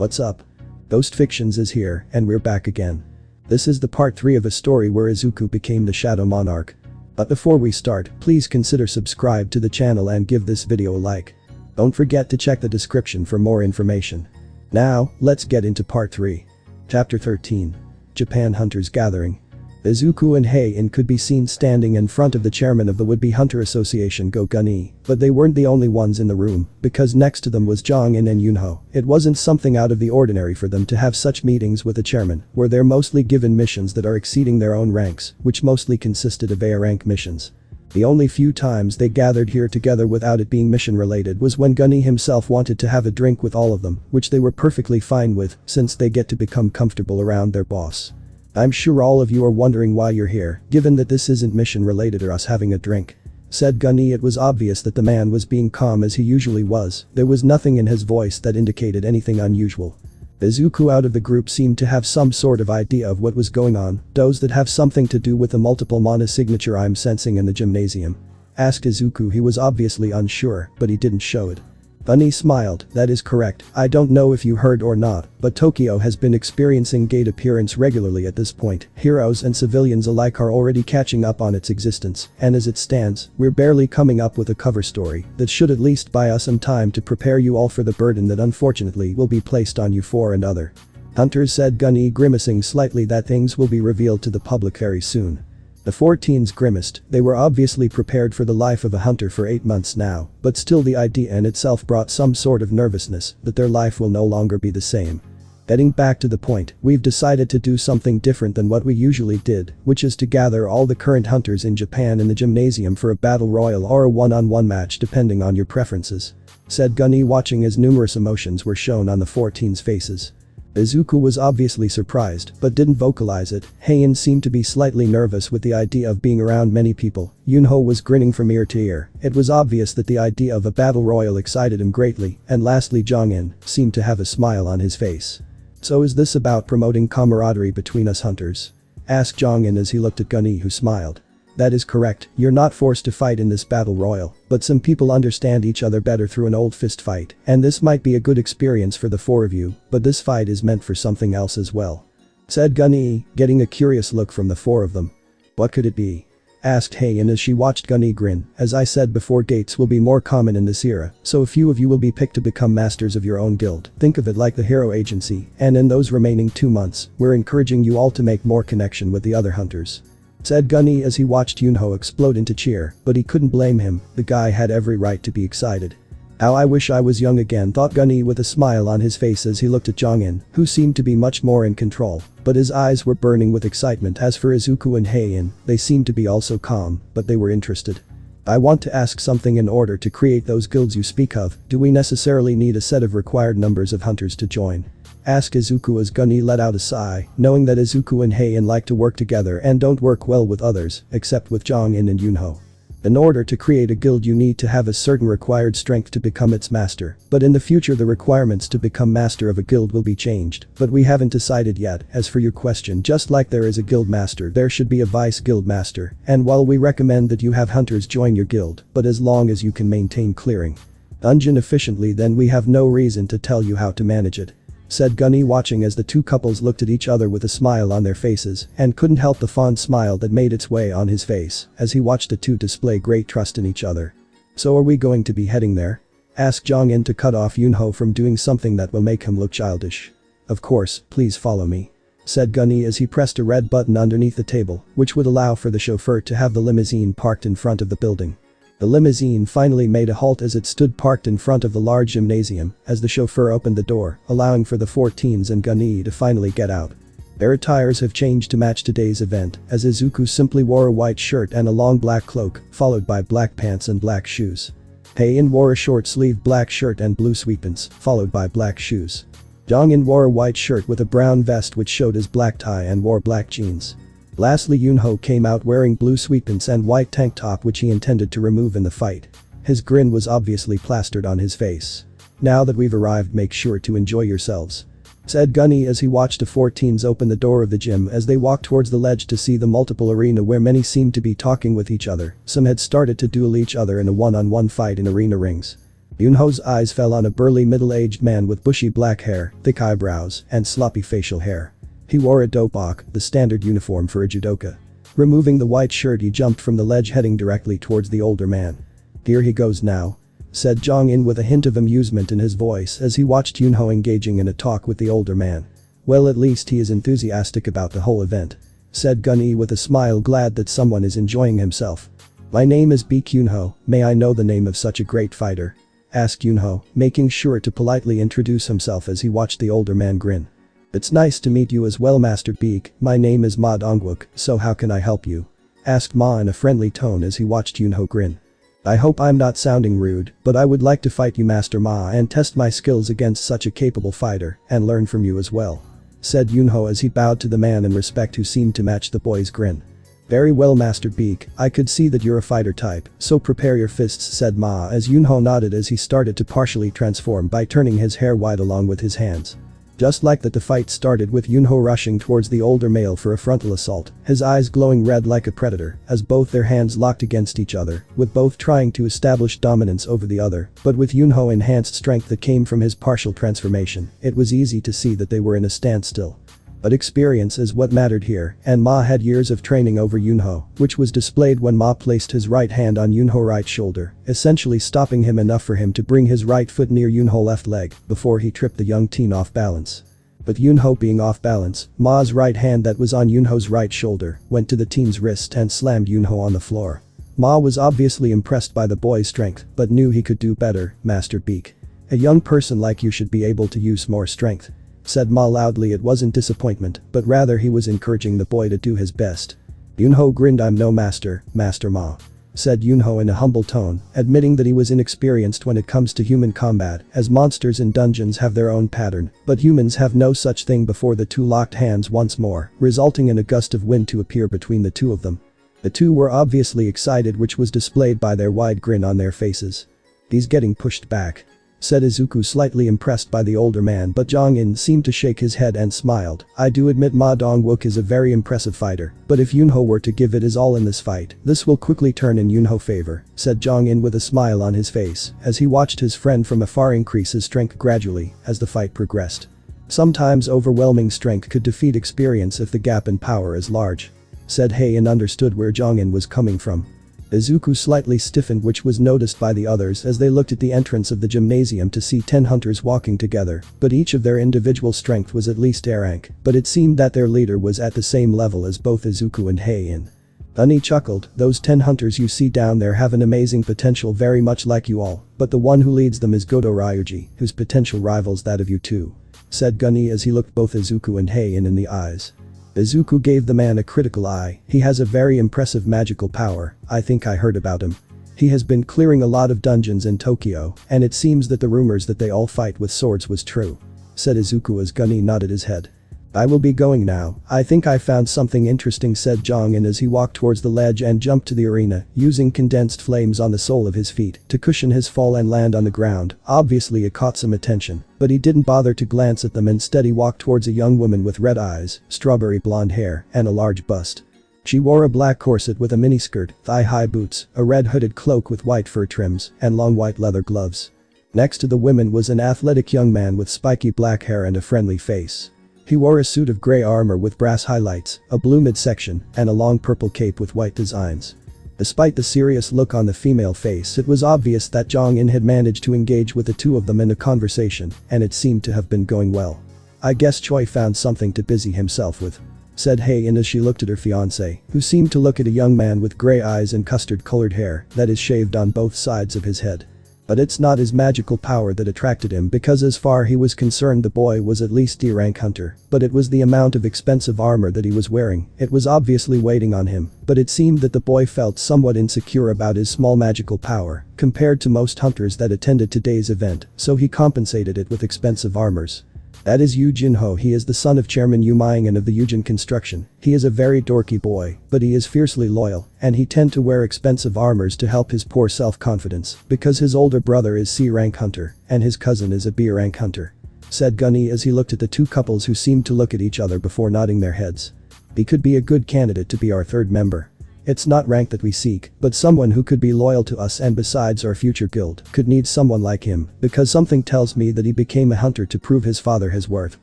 What's up? Ghost Fictions is here, and we're back again. This is the part 3 of a story where Izuku became the Shadow Monarch. But before we start, please consider subscribe to the channel and give this video a like. Don't forget to check the description for more information. Now, let's get into part 3. Chapter 13. Japan Hunters Gathering. Izuku and Heian could be seen standing in front of the chairman of the would-be Hunter Association Go-Gunny, but they weren't the only ones in the room, because next to them was Jong-in and Yunho. It wasn't something out of the ordinary for them to have such meetings with the chairman, where they're mostly given missions that are exceeding their own ranks, which mostly consisted of A-rank missions. The only few times they gathered here together without it being mission-related was when Gunny himself wanted to have a drink with all of them, which they were perfectly fine with, since they get to become comfortable around their boss. I'm sure all of you are wondering why you're here, given that this isn't mission-related or us having a drink. Said Gunny. It was obvious that the man was being calm as he usually was, there was nothing in his voice that indicated anything unusual. Izuku out of the group seemed to have some sort of idea of what was going on, those that have something to do with the multiple mana signature I'm sensing in the gymnasium. Asked Izuku. He was obviously unsure, but he didn't show it. Gunny smiled. That is correct. I don't know if you heard or not, but Tokyo has been experiencing gate appearance regularly at this point. Heroes and civilians alike are already catching up on its existence, and as it stands, we're barely coming up with a cover story that should at least buy us some time to prepare you all for the burden that unfortunately will be placed on you four and other hunters, said Gunny, grimacing slightly. That things will be revealed to the public very soon. The 4 teens grimaced. They were obviously prepared for the life of a hunter for 8 months now, but still the idea in itself brought some sort of nervousness that their life will no longer be the same. Getting back to the point, we've decided to do something different than what we usually did, which is to gather all the current hunters in Japan in the gymnasium for a battle royal or a one-on-one match depending on your preferences. Said Gunny, watching as numerous emotions were shown on the 4 teens' faces. Izuku was obviously surprised, but didn't vocalize it. Heian seemed to be slightly nervous with the idea of being around many people. Yunho was grinning from ear to ear. It was obvious that the idea of a battle royal excited him greatly, and lastly Jong-in seemed to have a smile on his face. So is this about promoting camaraderie between us hunters? Asked Jong-in as he looked at Gunny, who smiled. That is correct, you're not forced to fight in this battle royal, but some people understand each other better through an old fist fight, and this might be a good experience for the 4 of you, but this fight is meant for something else as well. Said Gunny, getting a curious look from the 4 of them. What could it be? Asked Heian as she watched Gunny grin. As I said before, gates will be more common in this era, so a few of you will be picked to become masters of your own guild. Think of it like the hero agency, and in those remaining 2 months, we're encouraging you all to make more connection with the other hunters. Said Gunny as he watched Yunho explode into cheer, but he couldn't blame him, the guy had every right to be excited. How I wish I was young again, thought Gunny with a smile on his face as he looked at Jong-in, who seemed to be much more in control, but his eyes were burning with excitement. As for Izuku and Heian, they seemed to be also calm, but they were interested. I want to ask something. In order to create those guilds you speak of, do we necessarily need a set of required numbers of hunters to join? Asked Izuku as Gunny let out a sigh, knowing that Izuku and Heian like to work together and don't work well with others, except with Jong-in and Yunho. In order to create a guild you need to have a certain required strength to become its master, but in the future the requirements to become master of a guild will be changed, but we haven't decided yet. As for your question, just like there is a guild master, there should be a vice guild master, and while we recommend that you have hunters join your guild, but as long as you can maintain clearing dungeon efficiently, then we have no reason to tell you how to manage it. Said Gunny, watching as the 2 couples looked at each other with a smile on their faces, and couldn't help the fond smile that made its way on his face as he watched the 2 display great trust in each other. So are we going to be heading there? Asked Jong-in to cut off Yunho from doing something that will make him look childish. Of course, please follow me. Said Gunny as he pressed a red button underneath the table, which would allow for the chauffeur to have the limousine parked in front of the building. The limousine finally made a halt as it stood parked in front of the large gymnasium as the chauffeur opened the door, allowing for the 4 teens and Gunny to finally get out. Their attires have changed to match today's event, as Izuku simply wore a white shirt and a long black cloak, followed by black pants and black shoes. Heian wore a short-sleeved black shirt and blue sweatpants, followed by black shoes. Jong-in wore a white shirt with a brown vest which showed his black tie and wore black jeans. Lastly, Yunho came out wearing blue sweatpants and white tank top, which he intended to remove in the fight. His grin was obviously plastered on his face. Now that we've arrived, make sure to enjoy yourselves. Said Gunny as he watched the 4 teens open the door of the gym as they walked towards the ledge to see the multiple arena where many seemed to be talking with each other. Some had started to duel each other in a one-on-one fight in arena rings. Yunho's eyes fell on a burly middle-aged man with bushy black hair, thick eyebrows, and sloppy facial hair. He wore a dobok, the standard uniform for a judoka. Removing the white shirt, he jumped from the ledge heading directly towards the older man. "Here he goes now," said Jong-in with a hint of amusement in his voice as he watched Yunho engaging in a talk with the older man. "Well, at least he is enthusiastic about the whole event," said Gun-e with a smile, glad that someone is enjoying himself. "My name is Baek Yunho, may I know the name of such a great fighter?" asked Yunho, making sure to politely introduce himself as he watched the older man grin. "It's nice to meet you as well, Master Baek. My name is Ma Dongwook, so how can I help you?" asked Ma in a friendly tone as he watched Yunho grin. "I hope I'm not sounding rude, but I would like to fight you, Master Ma, and test my skills against such a capable fighter and learn from you as well," said Yunho as he bowed to the man in respect who seemed to match the boy's grin. "Very well, Master Baek, I could see that you're a fighter type, so prepare your fists," said Ma as Yunho nodded as he started to partially transform by turning his hair white along with his hands. Just like that, the fight started with Yunho rushing towards the older male for a frontal assault, his eyes glowing red like a predator as both their hands locked against each other, with both trying to establish dominance over the other, but with Yunho enhanced strength that came from his partial transformation, it was easy to see that they were in a standstill. But experience is what mattered here, and Ma had years of training over Yunho, which was displayed when Ma placed his right hand on Yunho's right shoulder, essentially stopping him enough for him to bring his right foot near Yunho's left leg before he tripped the young teen off balance. With Yunho being off balance, Ma's right hand that was on Yunho's right shoulder went to the teen's wrist and slammed Yunho on the floor. Ma was obviously impressed by the boy's strength but knew he could do better, Master Baek. "A young person like you should be able to use more strength," said Ma loudly. It wasn't disappointment, but rather he was encouraging the boy to do his best. Yunho grinned. "I'm no master, Master Ma," said Yunho in a humble tone, admitting that he was inexperienced when it comes to human combat, as monsters in dungeons have their own pattern, but humans have no such thing. Before the two locked hands once more, resulting in a gust of wind to appear between the two of them. The two were obviously excited, which was displayed by their wide grin on their faces. "He's getting pushed back," said Izuku, slightly impressed by the older man, but Jong-in seemed to shake his head and smiled. "I do admit Ma Dongwook is a very impressive fighter, but if Yunho were to give it his all in this fight, this will quickly turn in Yunho's favor," said Jong-in with a smile on his face as he watched his friend from afar increase his strength gradually as the fight progressed. Sometimes overwhelming strength could defeat experience if the gap in power is large, said Hei, and understood where Jong-in was coming from. Izuku slightly stiffened, which was noticed by the others as they looked at the entrance of the gymnasium to see 10 hunters walking together, but each of their individual strength was at least A rank, but it seemed that their leader was at the same level as both Izuku and Heiin. Unnie chuckled, "Those 10 hunters you see down there have an amazing potential, very much like you all, but the one who leads them is Goto Ryuji, whose potential rivals that of you too," said Gunny as he looked both Izuku and Heiin in the eyes. Izuku gave the man a critical eye. "He has a very impressive magical power, I think I heard about him. He has been clearing a lot of dungeons in Tokyo, and it seems that the rumors that they all fight with swords was true," said Izuku as Gunny nodded his head. "I will be going now. I think I found something interesting," said Jong-in as he walked towards the ledge and jumped to the arena, using condensed flames on the sole of his feet to cushion his fall and land on the ground. Obviously it caught some attention, but he didn't bother to glance at them. Instead he walked towards a young woman with red eyes, strawberry blonde hair, and a large bust. She wore a black corset with a miniskirt, thigh-high boots, a red hooded cloak with white fur trims, and long white leather gloves. Next to the women was an athletic young man with spiky black hair and a friendly face. He wore a suit of grey armor with brass highlights, a blue midsection, and a long purple cape with white designs. Despite the serious look on the female face, it was obvious that Jong-in had managed to engage with the two of them in a conversation, and it seemed to have been going well. "I guess Choi found something to busy himself with," said Heiin as she looked at her fiancé, who seemed to look at a young man with grey eyes and custard-colored hair that is shaved on both sides of his head. But it's not his magical power that attracted him, because as far he was concerned the boy was at least D-rank hunter, but it was the amount of expensive armor that he was wearing. It was obviously waiting on him, but it seemed that the boy felt somewhat insecure about his small magical power compared to most hunters that attended today's event, so he compensated it with expensive armors. "That is Yu Jinho. He is the son of Chairman Yu Myangan of the Yujin Construction. He is a very dorky boy, but he is fiercely loyal, and he tend to wear expensive armors to help his poor self-confidence, because his older brother is C-rank hunter, and his cousin is a B-rank hunter," said Gunny as he looked at the two couples who seemed to look at each other before nodding their heads. "He could be a good candidate to be our third member. It's not rank that we seek, but someone who could be loyal to us and besides our future guild could need someone like him because something tells me that he became a hunter to prove his father his worth,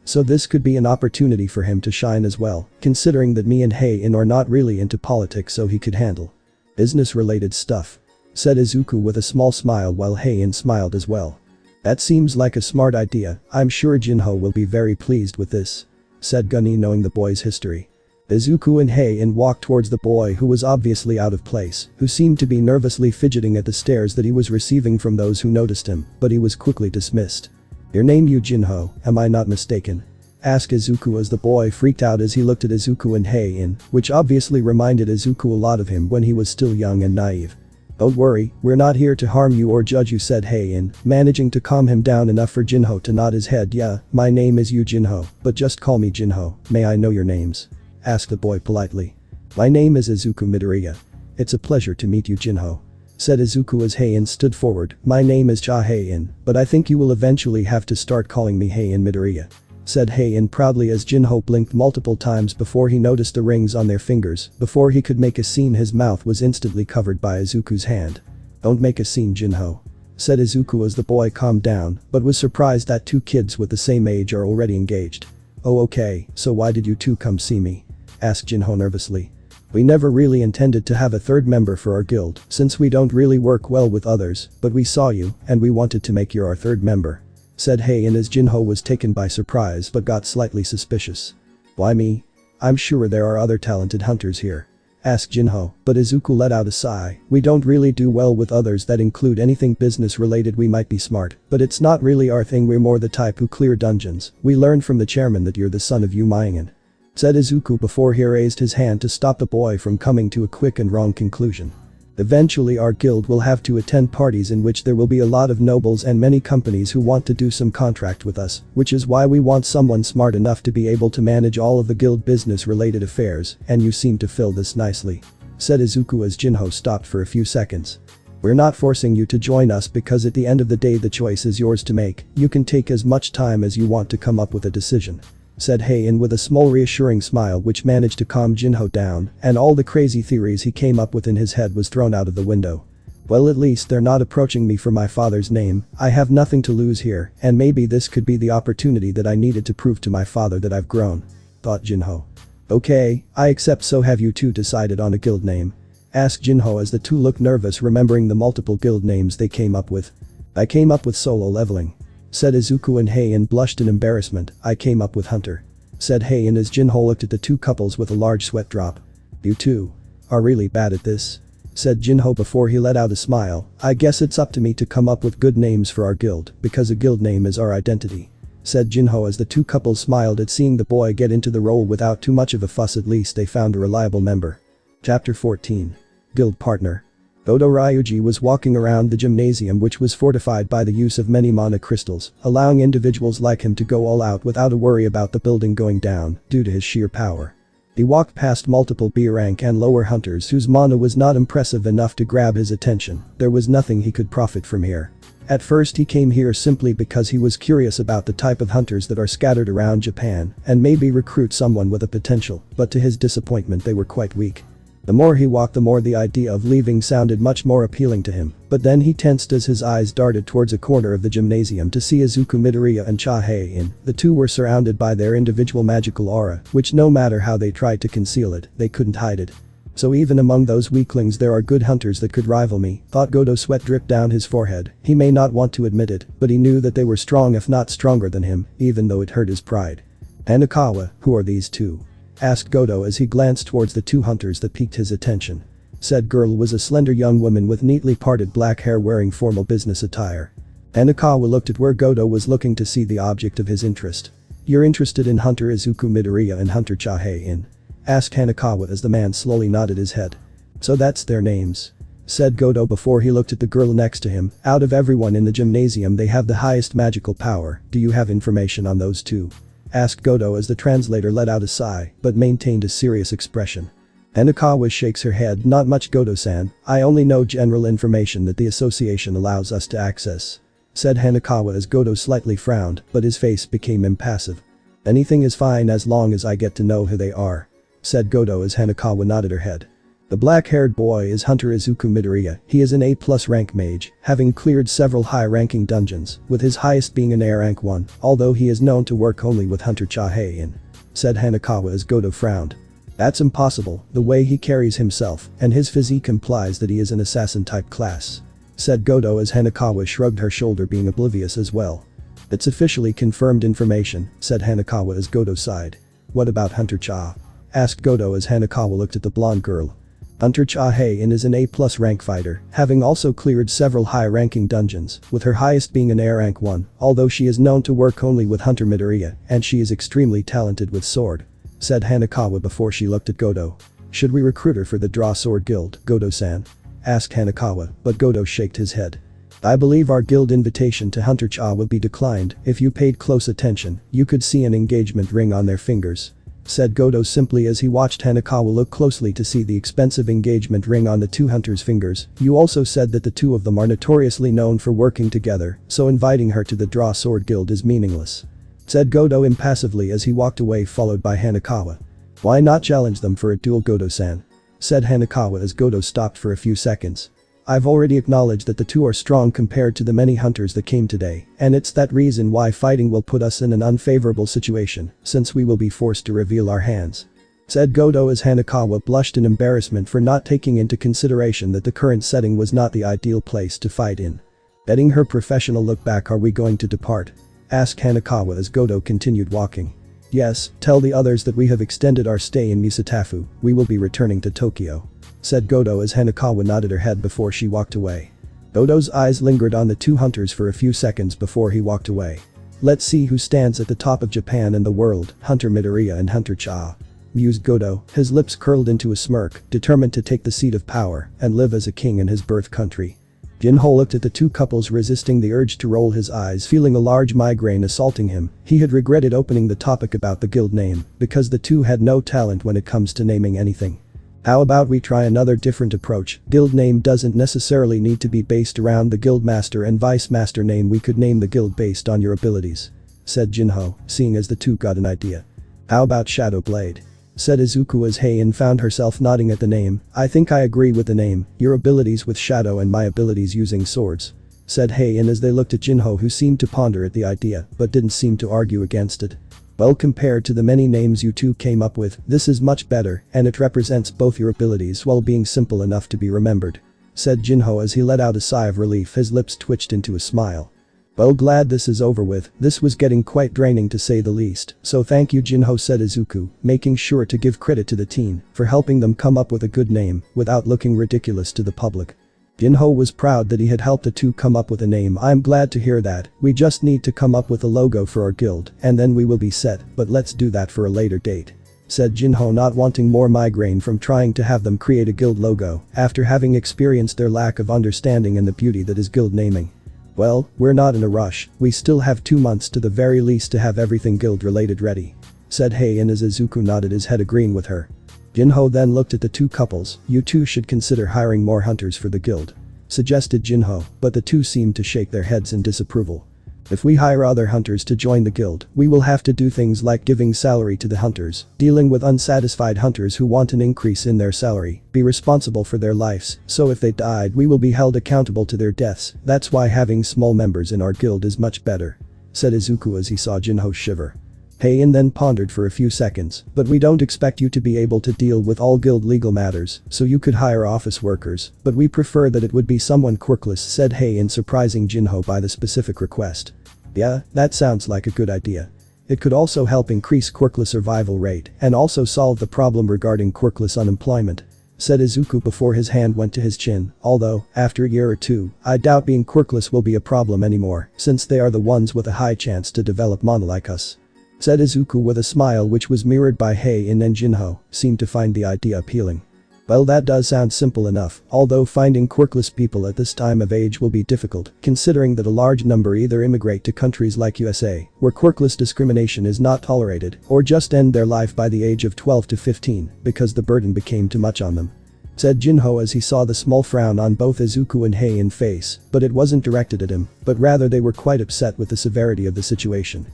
so this could be an opportunity for him to shine as well, considering that me and Hei-in are not really into politics so he could handle business-related stuff," said Izuku with a small smile while Hei-in smiled as well. "That seems like a smart idea, I'm sure Jinho will be very pleased with this," said Gunny knowing the boy's history. Izuku and Hei-in walked towards the boy who was obviously out of place, who seemed to be nervously fidgeting at the stares that he was receiving from those who noticed him, but he was quickly dismissed. "Your name Yu Jinho, am I not mistaken?" asked Izuku as the boy freaked out as he looked at Izuku and Hei-in, which obviously reminded Izuku a lot of him when he was still young and naive. "Don't worry, we're not here to harm you or judge you," said Hei-in, managing to calm him down enough for Jinho to nod his head. "Yeah, my name is Yu Jinho, but just call me Jinho, may I know your names?" asked the boy politely. "My name is Izuku Midoriya. It's a pleasure to meet you Jinho," said Izuku as Hei-in stood forward. "My name is Hei-in, but I think you will eventually have to start calling me Hei-in Midoriya," said Hei-in proudly as Jinho blinked multiple times before he noticed the rings on their fingers. Before he could make a scene, his mouth was instantly covered by Izuku's hand. "Don't make a scene Jinho," said Izuku as the boy calmed down, but was surprised that two kids with the same age are already engaged. "Oh okay, so why did you two come see me?" asked Jinho nervously. "We never really intended to have a third member for our guild, since we don't really work well with others, but we saw you, and we wanted to make you our third member," said Hei-in as Jinho was taken by surprise but got slightly suspicious. "Why me? I'm sure there are other talented hunters here," asked Jinho, but Izuku let out a sigh. "We don't really do well with others that include anything business related. We might be smart, but it's not really our thing. We're more the type who clear dungeons. We learned from the chairman that you're the son of Yu Maingen," said Izuku before he raised his hand to stop the boy from coming to a quick and wrong conclusion. "Eventually our guild will have to attend parties in which there will be a lot of nobles and many companies who want to do some contract with us, which is why we want someone smart enough to be able to manage all of the guild business related affairs, and you seem to fill this nicely," said Izuku as Jinho stopped for a few seconds. "We're not forcing you to join us because at the end of the day the choice is yours to make. You can take as much time as you want to come up with a decision," said Hei-in with a small reassuring smile which managed to calm Jinho down, and all the crazy theories he came up with in his head was thrown out of the window. "Well, at least they're not approaching me for my father's name. I have nothing to lose here, and maybe this could be the opportunity that I needed to prove to my father that I've grown," thought Jinho. "Okay, I accept. So have you two decided on a guild name?" asked Jinho as the two looked nervous remembering the multiple guild names they came up with. "I came up with solo leveling," said Izuku, and Hei-in blushed in embarrassment. "I came up with hunter," said Hei-in as Jinho looked at the two couples with a large sweat drop. "You two are really bad at this," said Jinho before he let out a smile. "I guess it's up to me to come up with good names for our guild, because a guild name is our identity," said Jinho as the two couples smiled at seeing the boy get into the role without too much of a fuss. At least they found a reliable member. Chapter 14. Guild Partner. Godo Ryuji was walking around the gymnasium, which was fortified by the use of many mana crystals, allowing individuals like him to go all out without a worry about the building going down due to his sheer power. He walked past multiple B rank and lower hunters whose mana was not impressive enough to grab his attention. There was nothing he could profit from here. At first he came here simply because he was curious about the type of hunters that are scattered around Japan and maybe recruit someone with a potential, but to his disappointment they were quite weak. The more he walked, the more the idea of leaving sounded much more appealing to him, but then he tensed as his eyes darted towards a corner of the gymnasium to see Izuku Midoriya and Hei-in. The two were surrounded by their individual magical aura, which no matter how they tried to conceal it, they couldn't hide it. "So even among those weaklings there are good hunters that could rival me," thought Godo. Sweat dripped down his forehead. He may not want to admit it, but he knew that they were strong, if not stronger than him, even though it hurt his pride. "Hanakawa, who are these two?" asked Godo as he glanced towards the two hunters that piqued his attention. Said girl was a slender young woman with neatly parted black hair wearing formal business attire. Hanakawa looked at where Godo was looking to see the object of his interest. "You're interested in Hunter Izuku Midoriya and Hunter Hei-in?" asked Hanakawa as the man slowly nodded his head. "So that's their names," said Godo before he looked at the girl next to him. "Out of everyone in the gymnasium they have the highest magical power. Do you have information on those two?" asked Godo as the translator let out a sigh, but maintained a serious expression. Hanakawa shakes her head. "Not much, Godo-san. I only know general information that the association allows us to access," said Hanakawa as Godo slightly frowned, but his face became impassive. "Anything is fine as long as I get to know who they are," said Godo as Hanakawa nodded her head. The black-haired boy is Hunter Izuku Midoriya. He is an A+ rank mage, having cleared several high-ranking dungeons, with his highest being an A rank 1, although he is known to work only with Hunter Chahei, said Hanakawa as Goto frowned. That's impossible, the way he carries himself, and his physique implies that he is an assassin-type class, said Goto as Hanakawa shrugged her shoulder, being oblivious as well. It's officially confirmed information, said Hanakawa as Goto sighed. What about Hunter Cha? Asked Goto as Hanakawa looked at the blonde girl. Hunter Chahei is an A+ rank fighter, having also cleared several high-ranking dungeons, with her highest being an A rank 1, although she is known to work only with Hunter Midoriya, and she is extremely talented with sword, said Hanakawa before she looked at Goto. Should we recruit her for the Draw Sword Guild, Goto-san? Asked Hanakawa, but Goto shook his head. I believe our guild invitation to Hunter Cha will be declined. If you paid close attention, you could see an engagement ring on their fingers, said Goto simply as he watched Hanakawa look closely to see the expensive engagement ring on the two hunters' fingers. You also said that the two of them are notoriously known for working together, so inviting her to the Draw Sword Guild is meaningless, said Goto impassively as he walked away, followed by Hanakawa. Why not challenge them for a duel, Goto-san? Said Hanakawa as Goto stopped for a few seconds. I've already acknowledged that the two are strong compared to the many hunters that came today, and it's that reason why fighting will put us in an unfavorable situation, since we will be forced to reveal our hands, said Goto as Hanakawa blushed in embarrassment for not taking into consideration that the current setting was not the ideal place to fight in. Betting her professional look back, are we going to depart? Asked Hanakawa as Goto continued walking. Yes, tell the others that we have extended our stay in Misatafu, we will be returning to Tokyo, said Goto as Hanakawa nodded her head before she walked away. Goto's eyes lingered on the two hunters for a few seconds before he walked away. Let's see who stands at the top of Japan and the world, Hunter Midoriya and Hunter Cha, mused Goto, his lips curled into a smirk, determined to take the seat of power and live as a king in his birth country. Jinho looked at the two couples, resisting the urge to roll his eyes, feeling a large migraine assaulting him. He had regretted opening the topic about the guild name, because the two had no talent when it comes to naming anything. How about we try another different approach? Guild name doesn't necessarily need to be based around the guild master and vice master name. We could name the guild based on your abilities, said Jinho, seeing as the two got an idea. How about Shadow Blade? Said Izuku as Heian found herself nodding at the name. I think I agree with the name, your abilities with shadow and my abilities using swords, said Heian as they looked at Jinho, who seemed to ponder at the idea but didn't seem to argue against it. Well, compared to the many names you two came up with, this is much better, and it represents both your abilities while being simple enough to be remembered, said Jinho as he let out a sigh of relief, his lips twitched into a smile. Well, glad this is over with, this was getting quite draining to say the least, so thank you, Jinho, said Izuku, making sure to give credit to the teen for helping them come up with a good name without looking ridiculous to the public. Jinho was proud that he had helped the two come up with a name. I'm glad to hear that, we just need to come up with a logo for our guild and then we will be set, but let's do that for a later date, said Jinho, not wanting more migraine from trying to have them create a guild logo after having experienced their lack of understanding and the beauty that is guild naming. Well, we're not in a rush, we still have 2 months to the very least to have everything guild related ready, said Heian as Izuku nodded his head, agreeing with her. Jinho then looked at the two couples. You two should consider hiring more hunters for the guild, suggested Jinho, but the two seemed to shake their heads in disapproval. If we hire other hunters to join the guild, we will have to do things like giving salary to the hunters, dealing with unsatisfied hunters who want an increase in their salary, be responsible for their lives, so if they died we will be held accountable to their deaths. That's why having small members in our guild is much better, said Izuku as he saw Jinho shiver. Heian then pondered for a few seconds, but we don't expect you to be able to deal with all guild legal matters, so you could hire office workers, but we prefer that it would be someone quirkless, said Heian, surprising Jinho by the specific request. Yeah, that sounds like a good idea. It could also help increase quirkless survival rate and also solve the problem regarding quirkless unemployment, said Izuku before his hand went to his chin, although, after a year or two, I doubt being quirkless will be a problem anymore, since they are the ones with a high chance to develop mana like us, said Izuku with a smile which was mirrored by Heian, and Jinho seemed to find the idea appealing. Well, that does sound simple enough, although finding quirkless people at this time of age will be difficult, considering that a large number either immigrate to countries like USA, where quirkless discrimination is not tolerated, or just end their life by the age of 12 to 15 because the burden became too much on them, said Jinho as he saw the small frown on both Izuku and Heian's face, but it wasn't directed at him, but rather they were quite upset with the severity of the situation.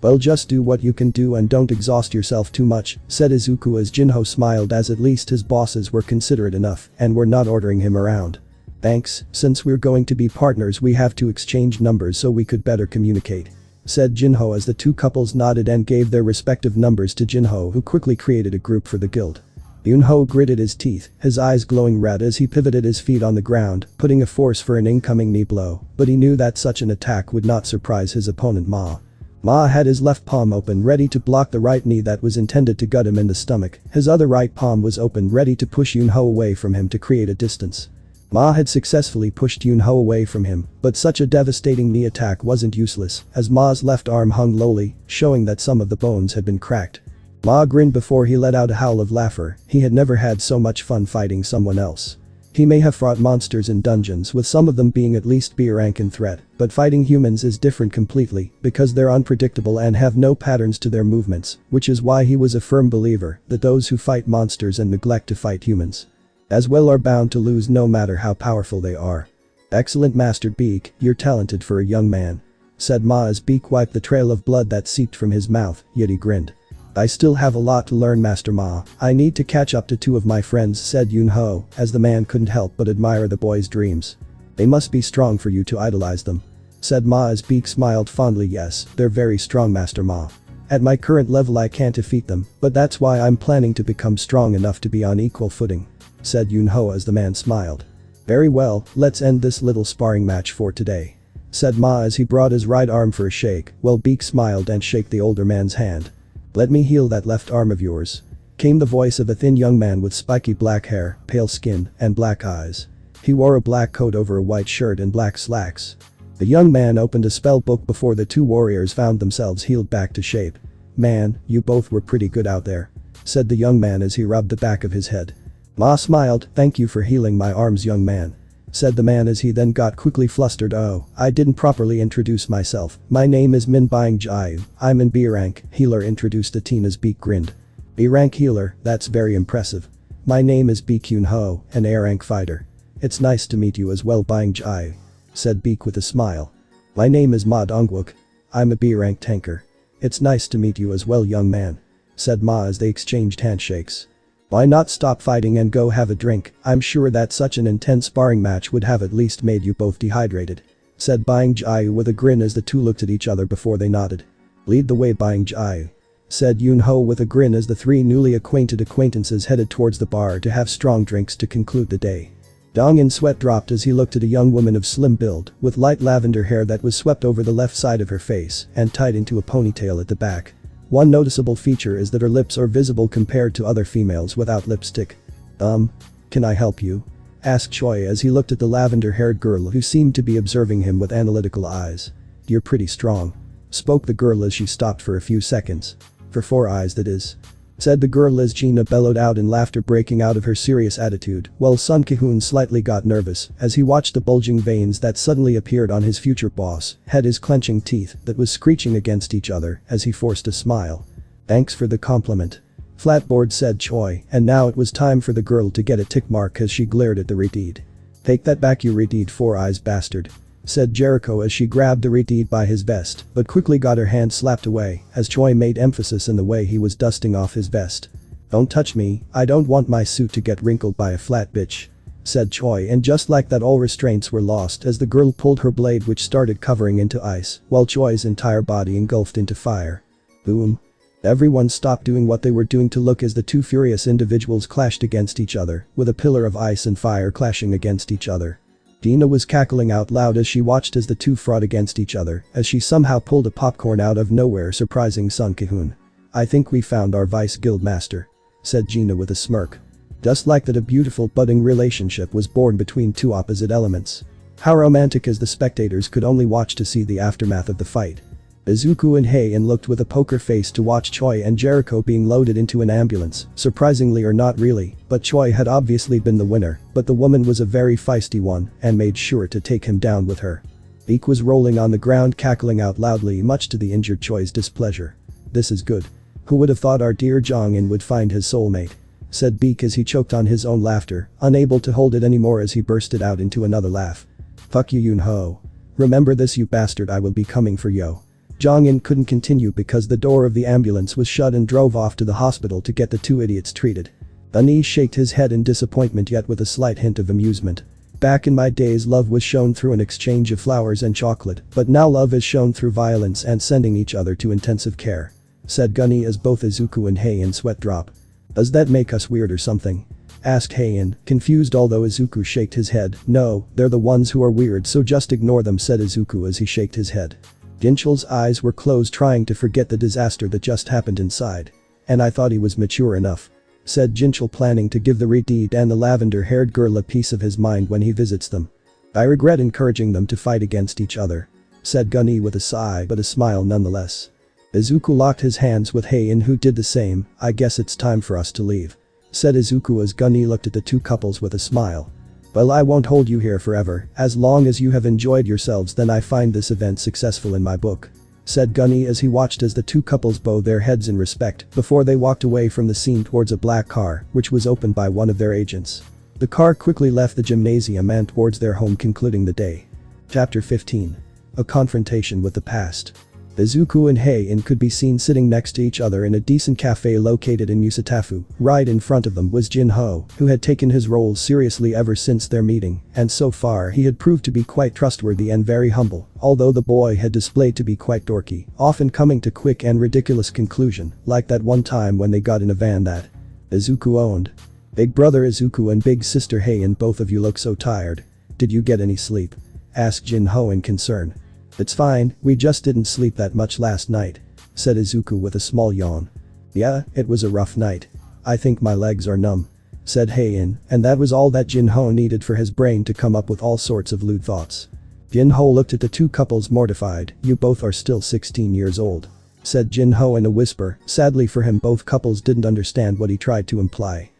Well, just do what you can do and don't exhaust yourself too much, said Izuku as Jinho smiled, as at least his bosses were considerate enough and were not ordering him around. Thanks, since we're going to be partners we have to exchange numbers so we could better communicate, said Jinho as the two couples nodded and gave their respective numbers to Jinho, who quickly created a group for the guild. Yunho gritted his teeth, his eyes glowing red as he pivoted his feet on the ground, putting a force for an incoming knee blow, but he knew that such an attack would not surprise his opponent Ma. Ma had his left palm open ready to block the right knee that was intended to gut him in the stomach, his other right palm was open ready to push Yunho away from him to create a distance. Ma had successfully pushed Yunho away from him, but such a devastating knee attack wasn't useless, as Ma's left arm hung lowly, showing that some of the bones had been cracked. Ma grinned before he let out a howl of laughter, he had never had so much fun fighting someone else. He may have fought monsters in dungeons, with some of them being at least B rank in threat, but fighting humans is different completely because they're unpredictable and have no patterns to their movements, which is why he was a firm believer that those who fight monsters and neglect to fight humans as well are bound to lose no matter how powerful they are. Excellent Master Beak, you're talented for a young man, said Ma as Beak wiped the trail of blood that seeped from his mouth, yet he grinned. I still have a lot to learn, Master Ma, I need to catch up to two of my friends, said Yunho, as the man couldn't help but admire the boy's dreams. They must be strong for you to idolize them, said Ma as Beak smiled fondly. Yes, they're very strong, Master Ma. At my current level I can't defeat them, but that's why I'm planning to become strong enough to be on equal footing, said Yunho as the man smiled. Very well, let's end this little sparring match for today, said Ma as he brought his right arm for a shake, while Beak smiled and shook the older man's hand. Let me heal that left arm of yours, came the voice of a thin young man with spiky black hair, pale skin, and black eyes. He wore a black coat over a white shirt and black slacks. The young man opened a spell book before the two warriors found themselves healed back to shape. Man, you both were pretty good out there, said the young man as he rubbed the back of his head. Ma smiled. Thank you for healing my arms, young man, said the man as he then got quickly flustered. Oh, I didn't properly introduce myself. My name is Min Byung Jae. I'm in B rank, healer, introduced Atina's Beak grinned. B rank healer, that's very impressive. My name is Beak Yunho, an A rank fighter. It's nice to meet you as well, Byung Jae, said Beak with a smile. My name is Ma Dongwook. I'm a B rank tanker. It's nice to meet you as well, young man, said Ma as they exchanged handshakes. Why not stop fighting and go have a drink? I'm sure that such an intense sparring match would have at least made you both dehydrated, said Byung Jae with a grin as the two looked at each other before they nodded. Lead the way, Byung Jae, said Yunho with a grin as the three newly acquainted acquaintances headed towards the bar to have strong drinks to conclude the day. Dongin sweat dropped as he looked at a young woman of slim build with light lavender hair that was swept over the left side of her face and tied into a ponytail at the back. One noticeable feature is that her lips are visible compared to other females without lipstick. Can I help you? Asked Choi as he looked at the lavender-haired girl who seemed to be observing him with analytical eyes. You're pretty strong, spoke the girl as she stopped for a few seconds. For 4 eyes, that is, said the girl as Gina bellowed out in laughter, breaking out of her serious attitude, while Sun Ki-hoon slightly got nervous as he watched the bulging veins that suddenly appeared on his future boss, had his clenching teeth that was screeching against each other as he forced a smile. Thanks for the compliment, Flatboard, said Choi, and now it was time for the girl to get a tick mark as she glared at the Redeed. Take that back, you Redeed 4 eyes bastard, said Jericho as she grabbed the Redeed by his vest but quickly got her hand slapped away as Choi made emphasis in the way he was dusting off his vest. Don't touch me, I don't want my suit to get wrinkled by a flat bitch, said Choi, and just like that all restraints were lost as the girl pulled her blade, which started covering into ice while Choi's entire body engulfed into fire. Boom. Everyone stopped doing what they were doing to look as the two furious individuals clashed against each other, with a pillar of ice and fire clashing against each other. Dina was cackling out loud as she watched as the two fought against each other as she somehow pulled a popcorn out of nowhere, surprising Sun Ki-hoon. I think we found our vice guild master, said Gina with a smirk. Just like that, a beautiful budding relationship was born between two opposite elements. How romantic, as the spectators could only watch to see the aftermath of the fight. Izuku and Heian looked with a poker face to watch Choi and Jericho being loaded into an ambulance, surprisingly or not really, but Choi had obviously been the winner, but the woman was a very feisty one and made sure to take him down with her. Beak was rolling on the ground cackling out loudly, much to the injured Choi's displeasure. This is good. Who would have thought our dear Jong-in would find his soulmate, said Beak as he choked on his own laughter, unable to hold it anymore as he bursted out into another laugh. Fuck you, Yunho. Remember this, you bastard, I will be coming for yo. Jong-in couldn't continue because the door of the ambulance was shut and drove off to the hospital to get the two idiots treated. Bunny shook his head in disappointment yet with a slight hint of amusement. Back in my days love was shown through an exchange of flowers and chocolate, but now love is shown through violence and sending each other to intensive care. Said Gunny as both Izuku and Heian sweat drop. Does that make us weird or something? Asked Heian, confused although Izuku shook his head. No, they're the ones who are weird so just ignore them said Izuku as he shook his head. Ginchul's eyes were closed trying to forget the disaster that just happened inside. And I thought he was mature enough. Said Ginchul planning to give the Redeed and the lavender-haired girl a piece of his mind when he visits them. I regret encouraging them to fight against each other. Said Gunny with a sigh but a smile nonetheless. Izuku locked his hands with Heian who did the same. I guess it's time for us to leave. Said Izuku as Gunny looked at the two couples with a smile. Well, I won't hold you here forever, as long as you have enjoyed yourselves then I find this event successful in my book. Said Gunny as he watched as the two couples bow their heads in respect before they walked away from the scene towards a black car, which was opened by one of their agents. The car quickly left the gymnasium and towards their home concluding the day. Chapter 15. A confrontation with the past. Izuku and Heian could be seen sitting next to each other in a decent cafe located in Musatafu. Right in front of them was Jinho, who had taken his roles seriously ever since their meeting, and so far he had proved to be quite trustworthy and very humble, although the boy had displayed to be quite dorky, often coming to quick and ridiculous conclusion, like that one time when they got in a van that Izuku owned. Big brother Izuku and big sister Heian, both of you look so tired. Did you get any sleep? Asked Jinho in concern. It's fine, we just didn't sleep that much last night. Said Izuku with a small yawn. Yeah, it was a rough night. I think my legs are numb. Said Heian, and that was all that Jinho needed for his brain to come up with all sorts of lewd thoughts. Jinho looked at the two couples mortified. You both are still 16 years old. Said Jinho in a whisper. Sadly for him both couples didn't understand what he tried to imply.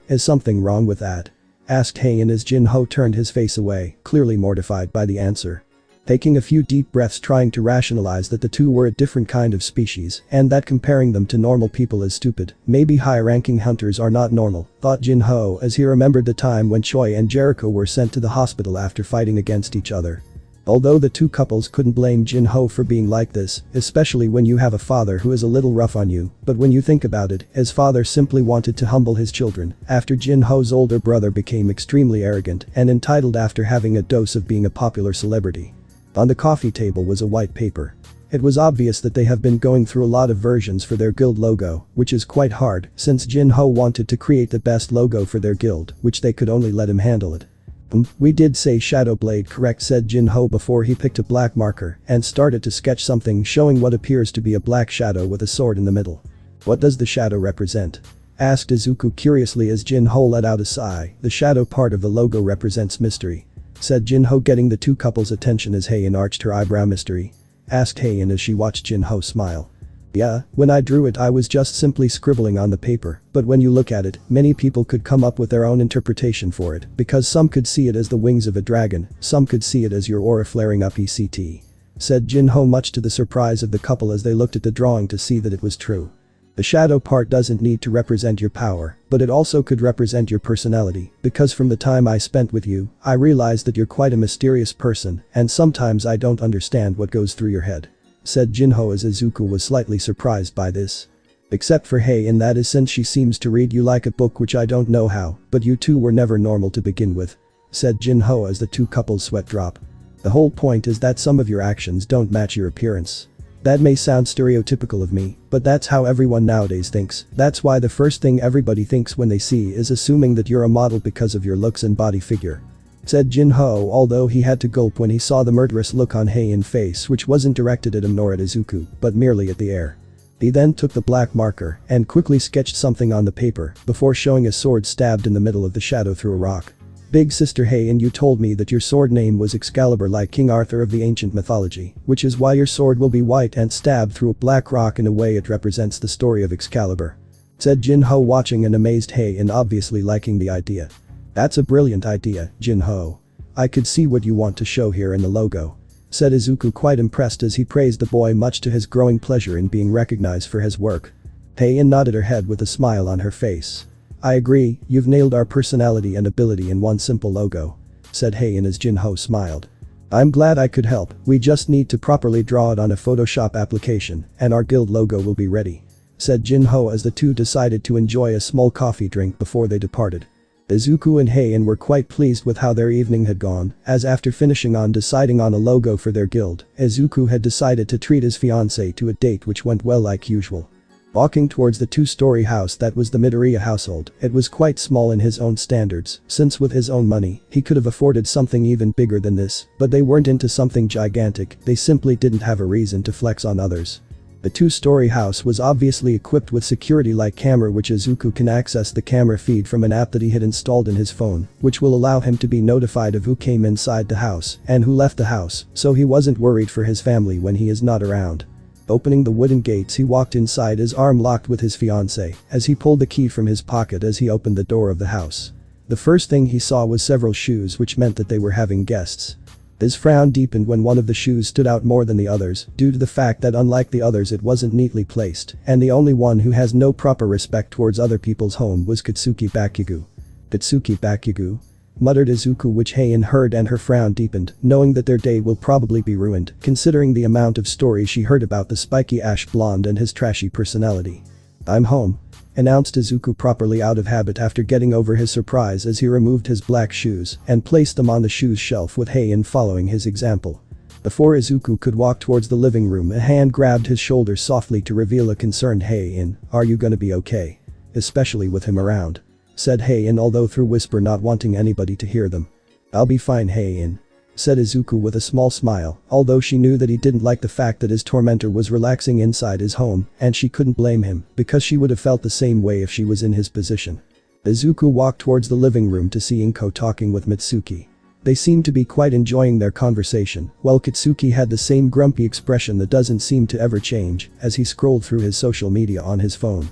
Is something wrong with that? Asked Heian as Jinho turned his face away, clearly mortified by the answer. Taking a few deep breaths trying to rationalize that the two were a different kind of species and that comparing them to normal people is stupid. Maybe high-ranking hunters are not normal, thought Jinho as he remembered the time when Choi and Jericho were sent to the hospital after fighting against each other. Although the two couples couldn't blame Jinho for being like this, especially when you have a father who is a little rough on you, but when you think about it, his father simply wanted to humble his children after Jinho's older brother became extremely arrogant and entitled after having a dose of being a popular celebrity. On the coffee table was a white paper. It was obvious that they have been going through a lot of versions for their guild logo, which is quite hard since Jinho wanted to create the best logo for their guild, which they could only let him handle it. We did say Shadow Blade correct said Jinho before he picked a black marker and started to sketch something showing what appears to be a black shadow with a sword in the middle. What does the shadow represent? Asked Izuku curiously as Jinho let out a sigh. The shadow part of the logo represents mystery. Said Jinho getting the two couples' attention as Heian arched her eyebrow. Mystery? Asked Heian as she watched Jinho smile. Yeah, when I drew it I was just simply scribbling on the paper, but when you look at it, many people could come up with their own interpretation for it, because some could see it as the wings of a dragon, some could see it as your aura flaring up ECT. Said Jinho much to the surprise of the couple as they looked at the drawing to see that it was true. The shadow part doesn't need to represent your power, but it also could represent your personality, because from the time I spent with you, I realized that you're quite a mysterious person, and sometimes I don't understand what goes through your head. Said Jinho as Izuku was slightly surprised by this. Except for Heian, that is since she seems to read you like a book, which I don't know how, but you two were never normal to begin with. Said Jinho as the two couples sweat drop. The whole point is that some of your actions don't match your appearance. That may sound stereotypical of me, but that's how everyone nowadays thinks. That's why the first thing everybody thinks when they see is assuming that you're a model because of your looks and body figure. Said Jinho, although he had to gulp when he saw the murderous look on Heian's face, which wasn't directed at him nor at Izuku, but merely at the air. He then took the black marker and quickly sketched something on the paper before showing a sword stabbed in the middle of the shadow through a rock. Big sister Heian, you told me that your sword name was Excalibur like King Arthur of the ancient mythology, which is why your sword will be white and stabbed through a black rock. In a way it represents the story of Excalibur. Said Jinho watching an amazed Heian obviously liking the idea. That's a brilliant idea, Jinho. I could see what you want to show here in the logo. Said Izuku quite impressed as he praised the boy much to his growing pleasure in being recognized for his work. Heian nodded her head with a smile on her face. I agree, you've nailed our personality and ability in one simple logo. Said Heian as Jinho smiled. I'm glad I could help, we just need to properly draw it on a Photoshop application, and our guild logo will be ready," said Jinho as the two decided to enjoy a small coffee drink before they departed. Izuku and Heian were quite pleased with how their evening had gone, as after finishing on deciding on a logo for their guild, Izuku had decided to treat his fiancée to a date which went well like usual. Walking towards the two-story house that was the Midoriya household, it was quite small in his own standards, since with his own money, he could have afforded something even bigger than this, but they weren't into something gigantic, they simply didn't have a reason to flex on others. The two-story house was obviously equipped with security-like camera which Izuku can access the camera feed from an app that he had installed in his phone, which will allow him to be notified of who came inside the house and who left the house, so he wasn't worried for his family when he is not around. Opening the wooden gates, he walked inside, his arm locked with his fiancée, as he pulled the key from his pocket as he opened the door of the house. The first thing he saw was several shoes, which meant that they were having guests. His frown deepened when one of the shoes stood out more than the others, due to the fact that unlike the others it wasn't neatly placed, and the only one who has no proper respect towards other people's home was Katsuki Bakugo. "Katsuki Bakugo?" muttered Izuku, which Heian heard, and her frown deepened, knowing that their day will probably be ruined, considering the amount of stories she heard about the spiky ash blonde and his trashy personality. "I'm home," announced Izuku, properly out of habit after getting over his surprise as he removed his black shoes and placed them on the shoes shelf, with Heian following his example. Before Izuku could walk towards the living room, a hand grabbed his shoulder softly to reveal a concerned Heian. "Are you gonna be okay? Especially with him around?" said Heian, although through whisper, not wanting anybody to hear them. "I'll be fine, Heian," said Izuku with a small smile, although she knew that he didn't like the fact that his tormentor was relaxing inside his home, and she couldn't blame him, because she would have felt the same way if she was in his position. Izuku walked towards the living room to see Inko talking with Mitsuki. They seemed to be quite enjoying their conversation, while Katsuki had the same grumpy expression that doesn't seem to ever change as he scrolled through his social media on his phone.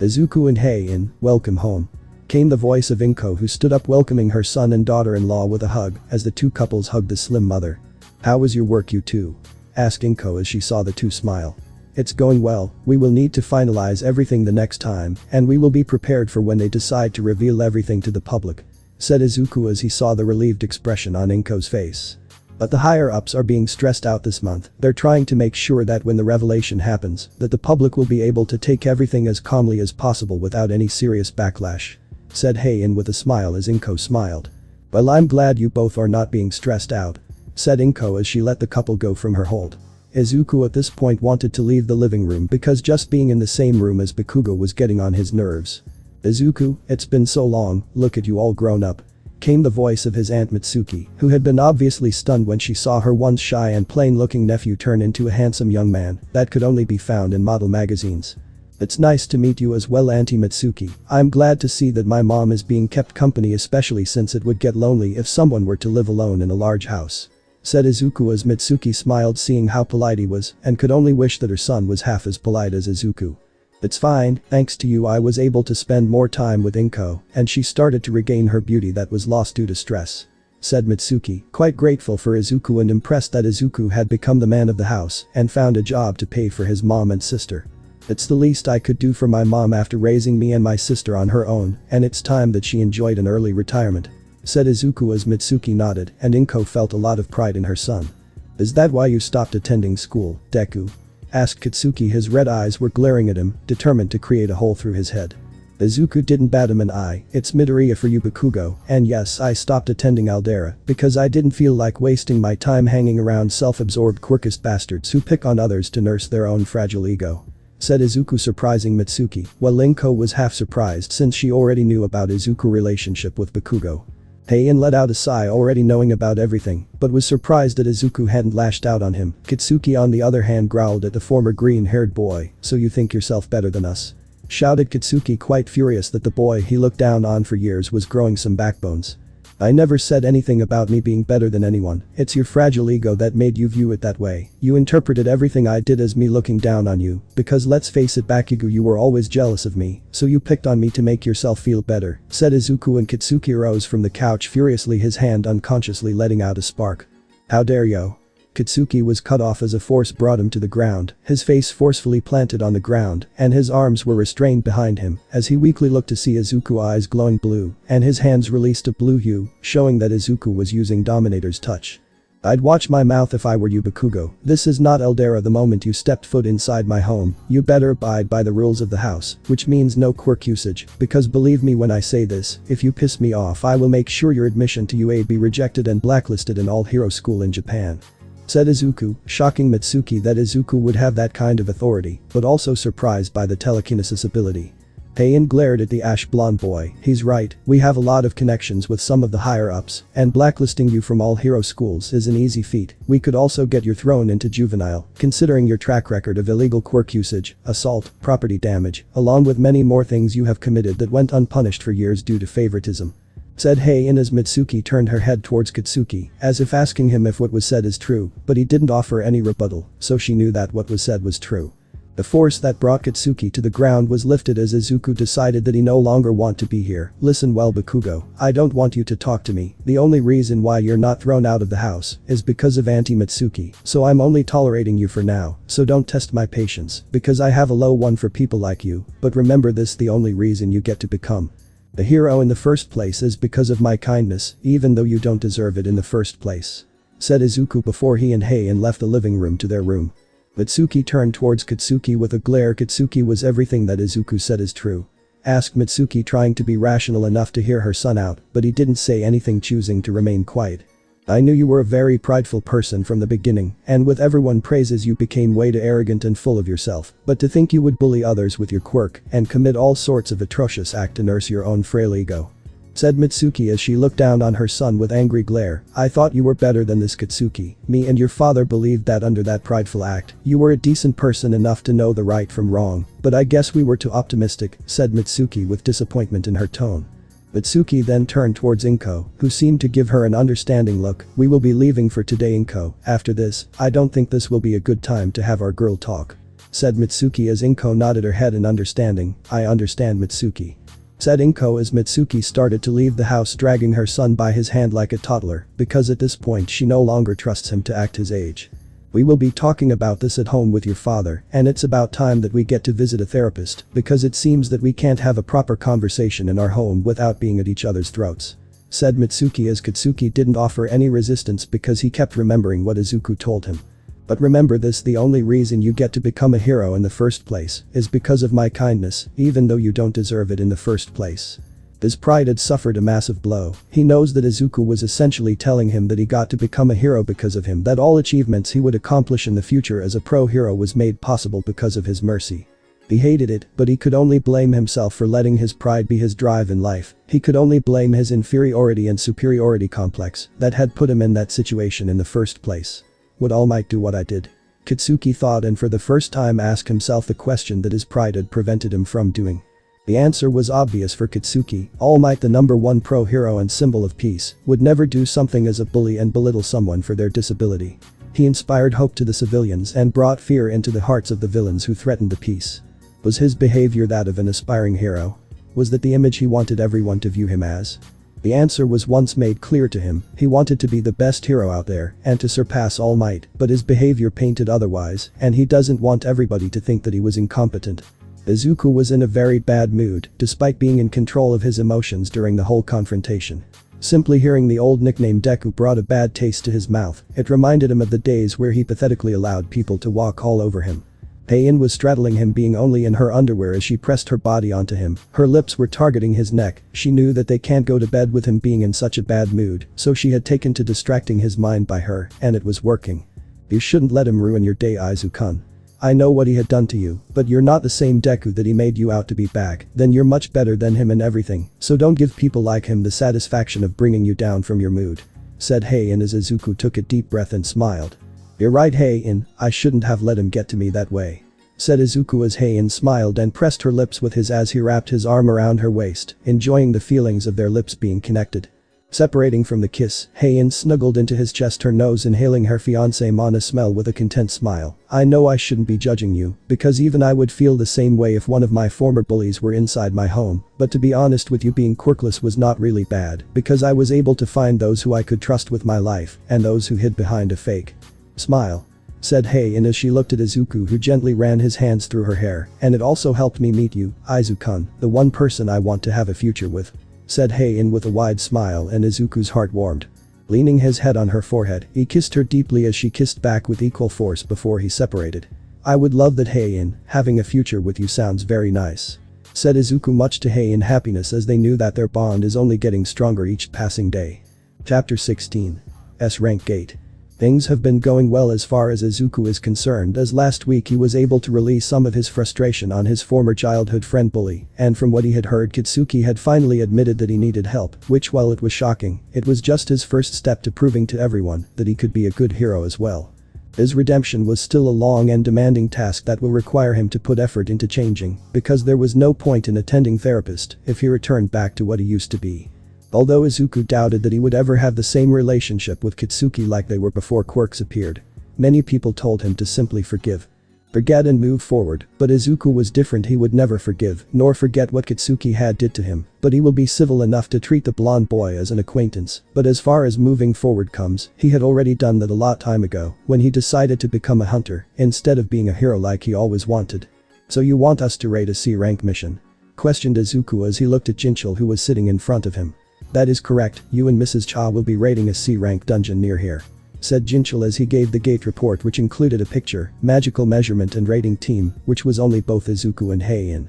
"Izuku and Heian, welcome home," came the voice of Inko, who stood up welcoming her son and daughter-in-law with a hug as the two couples hugged the slim mother. "How was your work, you two?" asked Inko as she saw the two smile. "It's going well, we will need to finalize everything the next time, and we will be prepared for when they decide to reveal everything to the public," said Izuku as he saw the relieved expression on Inko's face. "But the higher-ups are being stressed out this month, they're trying to make sure that when the revelation happens, that the public will be able to take everything as calmly as possible without any serious backlash," said Heian with a smile as Inko smiled. "Well, I'm glad you both are not being stressed out," said Inko as she let the couple go from her hold. Izuku at this point wanted to leave the living room because just being in the same room as Bakugo was getting on his nerves. "Izuku, it's been so long, look at you all grown up," came the voice of his aunt Mitsuki, who had been obviously stunned when she saw her once shy and plain-looking nephew turn into a handsome young man that could only be found in model magazines. "It's nice to meet you as well, Auntie Mitsuki. I'm glad to see that my mom is being kept company, especially since it would get lonely if someone were to live alone in a large house," said Izuku as Mitsuki smiled, seeing how polite he was, and could only wish that her son was half as polite as Izuku. "It's fine, thanks to you I was able to spend more time with Inko, and she started to regain her beauty that was lost due to stress," said Mitsuki, quite grateful for Izuku and impressed that Izuku had become the man of the house and found a job to pay for his mom and sister. "It's the least I could do for my mom after raising me and my sister on her own, and it's time that she enjoyed an early retirement," said Izuku as Mitsuki nodded, and Inko felt a lot of pride in her son. "Is that why you stopped attending school, Deku?" asked Katsuki. His red eyes were glaring at him, determined to create a hole through his head. Izuku didn't bat him an eye. "It's Midoriya for you, Bakugo, and yes, I stopped attending Aldera because I didn't feel like wasting my time hanging around self-absorbed quirkist bastards who pick on others to nurse their own fragile ego," said Izuku, surprising Mitsuki, while Inko was half surprised since she already knew about Izuku's relationship with Bakugo. Heian let out a sigh, already knowing about everything, but was surprised that Izuku hadn't lashed out on him. Katsuki on the other hand growled at the former green-haired boy. "So you think yourself better than us?" shouted Katsuki, quite furious that the boy he looked down on for years was growing some backbones. "I never said anything about me being better than anyone, it's your fragile ego that made you view it that way. You interpreted everything I did as me looking down on you, because let's face it, Bakugo, you were always jealous of me, so you picked on me to make yourself feel better," said Izuku, and Katsuki rose from the couch furiously, his hand unconsciously letting out a spark. "How dare you!" Katsuki was cut off as a force brought him to the ground, his face forcefully planted on the ground, and his arms were restrained behind him as he weakly looked to see Izuku's eyes glowing blue, and his hands released a blue hue, showing that Izuku was using Dominator's touch. I'd watch my mouth if I were you, Bakugo. This is not Eldera. The moment you stepped foot inside my home, you better abide by the rules of the house, which means no quirk usage, because believe me when I say this, if you piss me off I will make sure your admission to UA be rejected and blacklisted in all hero school in Japan. Said Izuku, shocking Mitsuki that Izuku would have that kind of authority, but also surprised by the telekinesis ability. Heian glared at the ash blonde boy. He's right, we have a lot of connections with some of the higher ups, and blacklisting you from all hero schools is an easy feat. We could also get you thrown into juvenile, considering your track record of illegal quirk usage, assault, property damage, along with many more things you have committed that went unpunished for years due to favoritism. Said Heian as Mitsuki turned her head towards Katsuki, as if asking him if what was said is true, but he didn't offer any rebuttal, so she knew that what was said was true. The force that brought Katsuki to the ground was lifted as Izuku decided that he no longer want to be here. Listen well, Bakugo, I don't want you to talk to me. The only reason why you're not thrown out of the house is because of Auntie Mitsuki, so I'm only tolerating you for now, so don't test my patience, because I have a low one for people like you, but remember this, the only reason you get to become the hero in the first place is because of my kindness, even though you don't deserve it in the first place. Said Izuku before he and Heian left the living room to their room. Mitsuki turned towards Katsuki with a glare. Katsuki was everything that Izuku said is true. Asked Mitsuki, trying to be rational enough to hear her son out, but he didn't say anything, choosing to remain quiet. I knew you were a very prideful person from the beginning, and with everyone praises you became way too arrogant and full of yourself, but to think you would bully others with your quirk and commit all sorts of atrocious acts to nurse your own frail ego. Said Mitsuki as she looked down on her son with angry glare. I thought you were better than this, Katsuki. Me and your father believed that under that prideful act, you were a decent person enough to know the right from wrong, but I guess we were too optimistic, said Mitsuki with disappointment in her tone. Mitsuki then turned towards Inko, who seemed to give her an understanding look. We will be leaving for today, Inko. After this, I don't think this will be a good time to have our girl talk. Said Mitsuki as Inko nodded her head in understanding. I understand, Mitsuki. Said Inko as Mitsuki started to leave the house, dragging her son by his hand like a toddler, because at this point she no longer trusts him to act his age. We will be talking about this at home with your father, and it's about time that we get to visit a therapist, because it seems that we can't have a proper conversation in our home without being at each other's throats. Said Mitsuki as Katsuki didn't offer any resistance because he kept remembering what Izuku told him. But remember this, the only reason you get to become a hero in the first place is because of my kindness, even though you don't deserve it in the first place. His pride had suffered a massive blow. He knows that Izuku was essentially telling him that he got to become a hero because of him, that all achievements he would accomplish in the future as a pro hero was made possible because of his mercy. He hated it, but he could only blame himself for letting his pride be his drive in life. He could only blame his inferiority and superiority complex that had put him in that situation in the first place. Would All Might do what I did? Katsuki thought, and for the first time asked himself the question that his pride had prevented him from doing. The answer was obvious for Katsuki. All Might, the #1 pro hero and symbol of peace, would never do something as a bully and belittle someone for their disability. He inspired hope to the civilians and brought fear into the hearts of the villains who threatened the peace. Was his behavior that of an aspiring hero? Was that the image he wanted everyone to view him as? The answer was once made clear to him. He wanted to be the best hero out there and to surpass All Might, but his behavior painted otherwise, and he doesn't want everybody to think that he was incompetent. Izuku was in a very bad mood, despite being in control of his emotions during the whole confrontation. Simply hearing the old nickname Deku brought a bad taste to his mouth. It reminded him of the days where he pathetically allowed people to walk all over him. Heian was straddling him, being only in her underwear as she pressed her body onto him. Her lips were targeting his neck. She knew that they can't go to bed with him being in such a bad mood, so she had taken to distracting his mind by her, and it was working. You shouldn't let him ruin your day, Izuku-kun. I know what he had done to you, but you're not the same Deku that he made you out to be back. Then you're much better than him in everything, so don't give people like him the satisfaction of bringing you down from your mood. Said Heian as Izuku took a deep breath and smiled. You're right, Heian, I shouldn't have let him get to me that way. Said Izuku as Heian smiled and pressed her lips with his as he wrapped his arm around her waist, enjoying the feelings of their lips being connected. Separating from the kiss, Heian snuggled into his chest, her nose inhaling her fiancé Mana's smell with a content smile. I know I shouldn't be judging you, because even I would feel the same way if one of my former bullies were inside my home, but to be honest with you, being quirkless was not really bad, because I was able to find those who I could trust with my life, and those who hid behind a fake smile. Said Heian as she looked at Izuku, who gently ran his hands through her hair, and it also helped me meet you, Izuku-kun, the one person I want to have a future with. Said Heian with a wide smile, and Izuku's heart warmed. Leaning his head on her forehead, he kissed her deeply as she kissed back with equal force before he separated. "I would love that, Heian, having a future with you sounds very nice," said Izuku, much to Heian's happiness, as they knew that their bond is only getting stronger each passing day. Chapter 16. S-Rank Gate. Things have been going well as far as Izuku is concerned, as last week he was able to release some of his frustration on his former childhood friend Bully, and from what he had heard, Kitsuki had finally admitted that he needed help, which, while it was shocking, it was just his first step to proving to everyone that he could be a good hero as well. His redemption was still a long and demanding task that will require him to put effort into changing, because there was no point in attending therapist if he returned back to what he used to be. Although Izuku doubted that he would ever have the same relationship with Kitsuki like they were before quirks appeared, many people told him to simply forgive, forget and move forward, but Izuku was different. He would never forgive nor forget what Kitsuki had did to him, but he will be civil enough to treat the blonde boy as an acquaintance. But as far as moving forward comes, he had already done that a lot time ago when he decided to become a hunter instead of being a hero like he always wanted. "So you want us to raid a C-rank mission?" questioned Izuku as he looked at Jinchul, who was sitting in front of him. "That is correct, you and Mrs. Cha will be raiding a C-rank dungeon near here," said Jinchul as he gave the gate report, which included a picture, magical measurement and rating team, which was only both Izuku and Heian.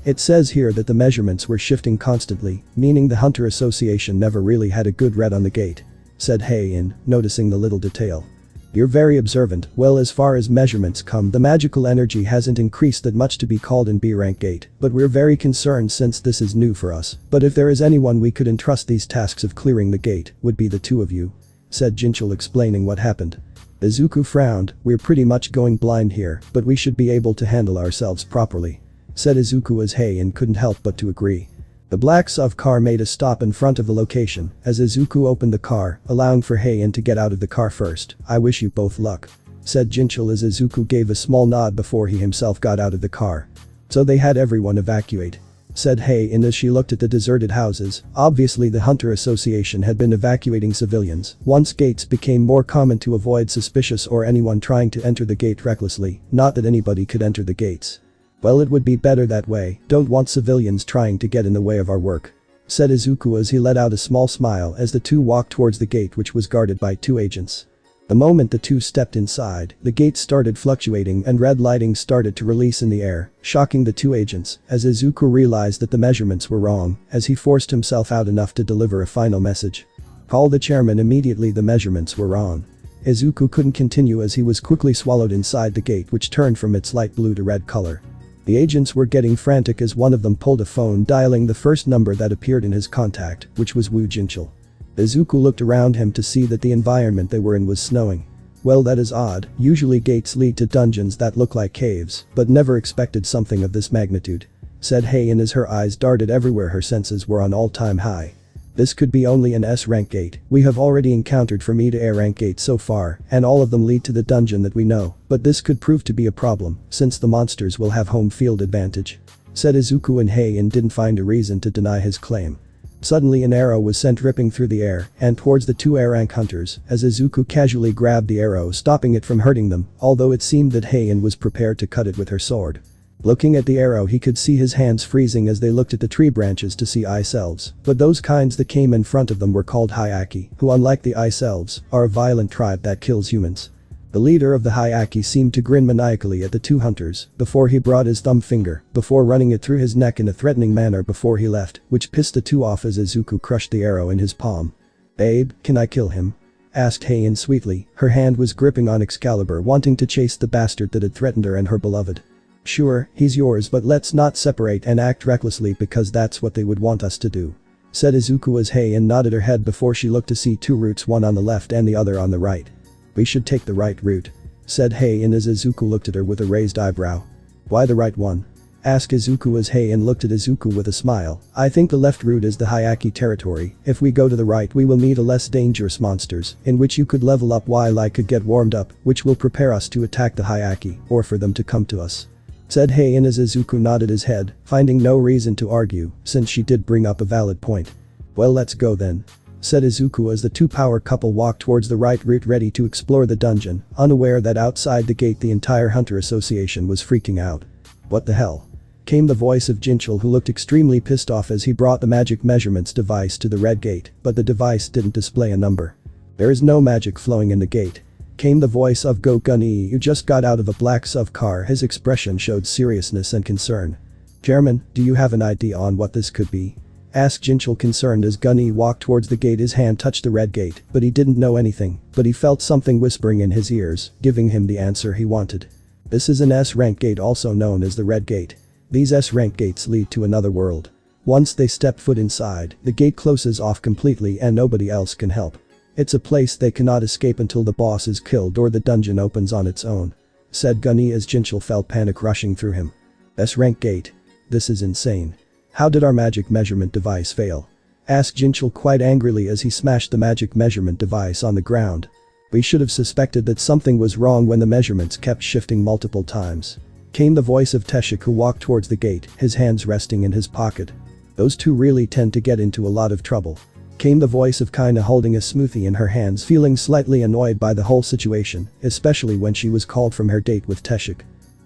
It says here that the measurements were shifting constantly, meaning the Hunter Association never really had a good read on the gate," said Heian, noticing the little detail. "You're very observant. Well, as far as measurements come, the magical energy hasn't increased that much to be called in B-rank gate, but we're very concerned since this is new for us. But if there is anyone we could entrust these tasks of clearing the gate, would be the two of you," said Jinchul, explaining what happened. Izuku frowned. "We're pretty much going blind here, but we should be able to handle ourselves properly," said Izuku as Heian couldn't help but to agree. The black SUV car made a stop in front of the location as Izuku opened the car, allowing for Heian to get out of the car first. "I wish you both luck," said Jinchul as Izuku gave a small nod before he himself got out of the car. "So they had everyone evacuate," said Heian as she looked at the deserted houses. Obviously the Hunter Association had been evacuating civilians once gates became more common to avoid suspicious or anyone trying to enter the gate recklessly, not that anybody could enter the gates. "Well, it would be better that way, don't want civilians trying to get in the way of our work," said Izuku as he let out a small smile as the two walked towards the gate, which was guarded by two agents. The moment the two stepped inside, the gate started fluctuating and red lighting started to release in the air, shocking the two agents as Izuku realized that the measurements were wrong as he forced himself out enough to deliver a final message. "Call the chairman immediately, the measurements were wrong." Izuku couldn't continue as he was quickly swallowed inside the gate, which turned from its light blue to red color. The agents were getting frantic as one of them pulled a phone, dialing the first number that appeared in his contact, which was Wu Jinchul. Izuku looked around him to see that the environment they were in was snowing. "Well, that is odd. Usually gates lead to dungeons that look like caves, but never expected something of this magnitude," said Heian as her eyes darted everywhere. Her senses were on all-time high. "This could be only an S-rank gate. We have already encountered from E to A-rank gates so far, and all of them lead to the dungeon that we know, but this could prove to be a problem, since the monsters will have home field advantage," said Izuku, and Heian didn't find a reason to deny his claim. Suddenly an arrow was sent ripping through the air and towards the two A-rank hunters as Izuku casually grabbed the arrow, stopping it from hurting them, although it seemed that Heian was prepared to cut it with her sword. Looking at the arrow, he could see his hands freezing as they looked at the tree branches to see ice elves, but those kinds that came in front of them were called Hyaki, who, unlike the ice elves, are a violent tribe that kills humans. The leader of the Hyaki seemed to grin maniacally at the two hunters before he brought his thumb finger before running it through his neck in a threatening manner before he left, which pissed the two off as Izuku crushed the arrow in his palm. "Babe, can I kill him?" asked Heian sweetly. Her hand was gripping on Excalibur, wanting to chase the bastard that had threatened her and her beloved. "Sure, he's yours, but let's not separate and act recklessly because that's what they would want us to do," said Izuku as Heian nodded her head before she looked to see two routes, one on the left and the other on the right. "We should take the right route," said Heian as Izuku looked at her with a raised eyebrow. "Why the right one?" asked Izuku as Heian looked at Izuku with a smile. "I think the left route is the Hyaki territory. If we go to the right, we will meet a less dangerous monsters in which you could level up while I could get warmed up, which will prepare us to attack the Hyaki or for them to come to us," said Heian as Izuku nodded his head, finding no reason to argue since she did bring up a valid point. "Well, let's go then," said Izuku as the two power couple walked towards the right route, ready to explore the dungeon, unaware that outside the gate the entire Hunter Association was freaking out. "What the hell?" Came the voice of Jinchul, who looked extremely pissed off as he brought the magic measurements device to the red gate, but the device didn't display a number. There is no magic flowing in the gate. Came the voice of Go-Gun-E, who just got out of a black SUV car. His expression showed seriousness and concern. Chairman, do you have an idea on what this could be? Asked Jinchul, concerned as Gun-E walked towards the gate. His hand touched the red gate, but he didn't know anything, but he felt something whispering in his ears, giving him the answer he wanted. This is an S-rank gate, also known as the red gate. These S-rank gates lead to another world. Once they step foot inside, the gate closes off completely and nobody else can help. It's a place they cannot escape until the boss is killed or the dungeon opens on its own. Said Gun-E as Jinchul felt panic rushing through him. S-rank gate. This is insane. How did our magic measurement device fail? Asked Jinchul quite angrily as he smashed the magic measurement device on the ground. We should have suspected that something was wrong when the measurements kept shifting multiple times. Came the voice of Teshik, who walked towards the gate, his hands resting in his pocket. Those two really tend to get into a lot of trouble. Came the voice of Kaina, holding a smoothie in her hands, feeling slightly annoyed by the whole situation, especially when she was called from her date with Teshik.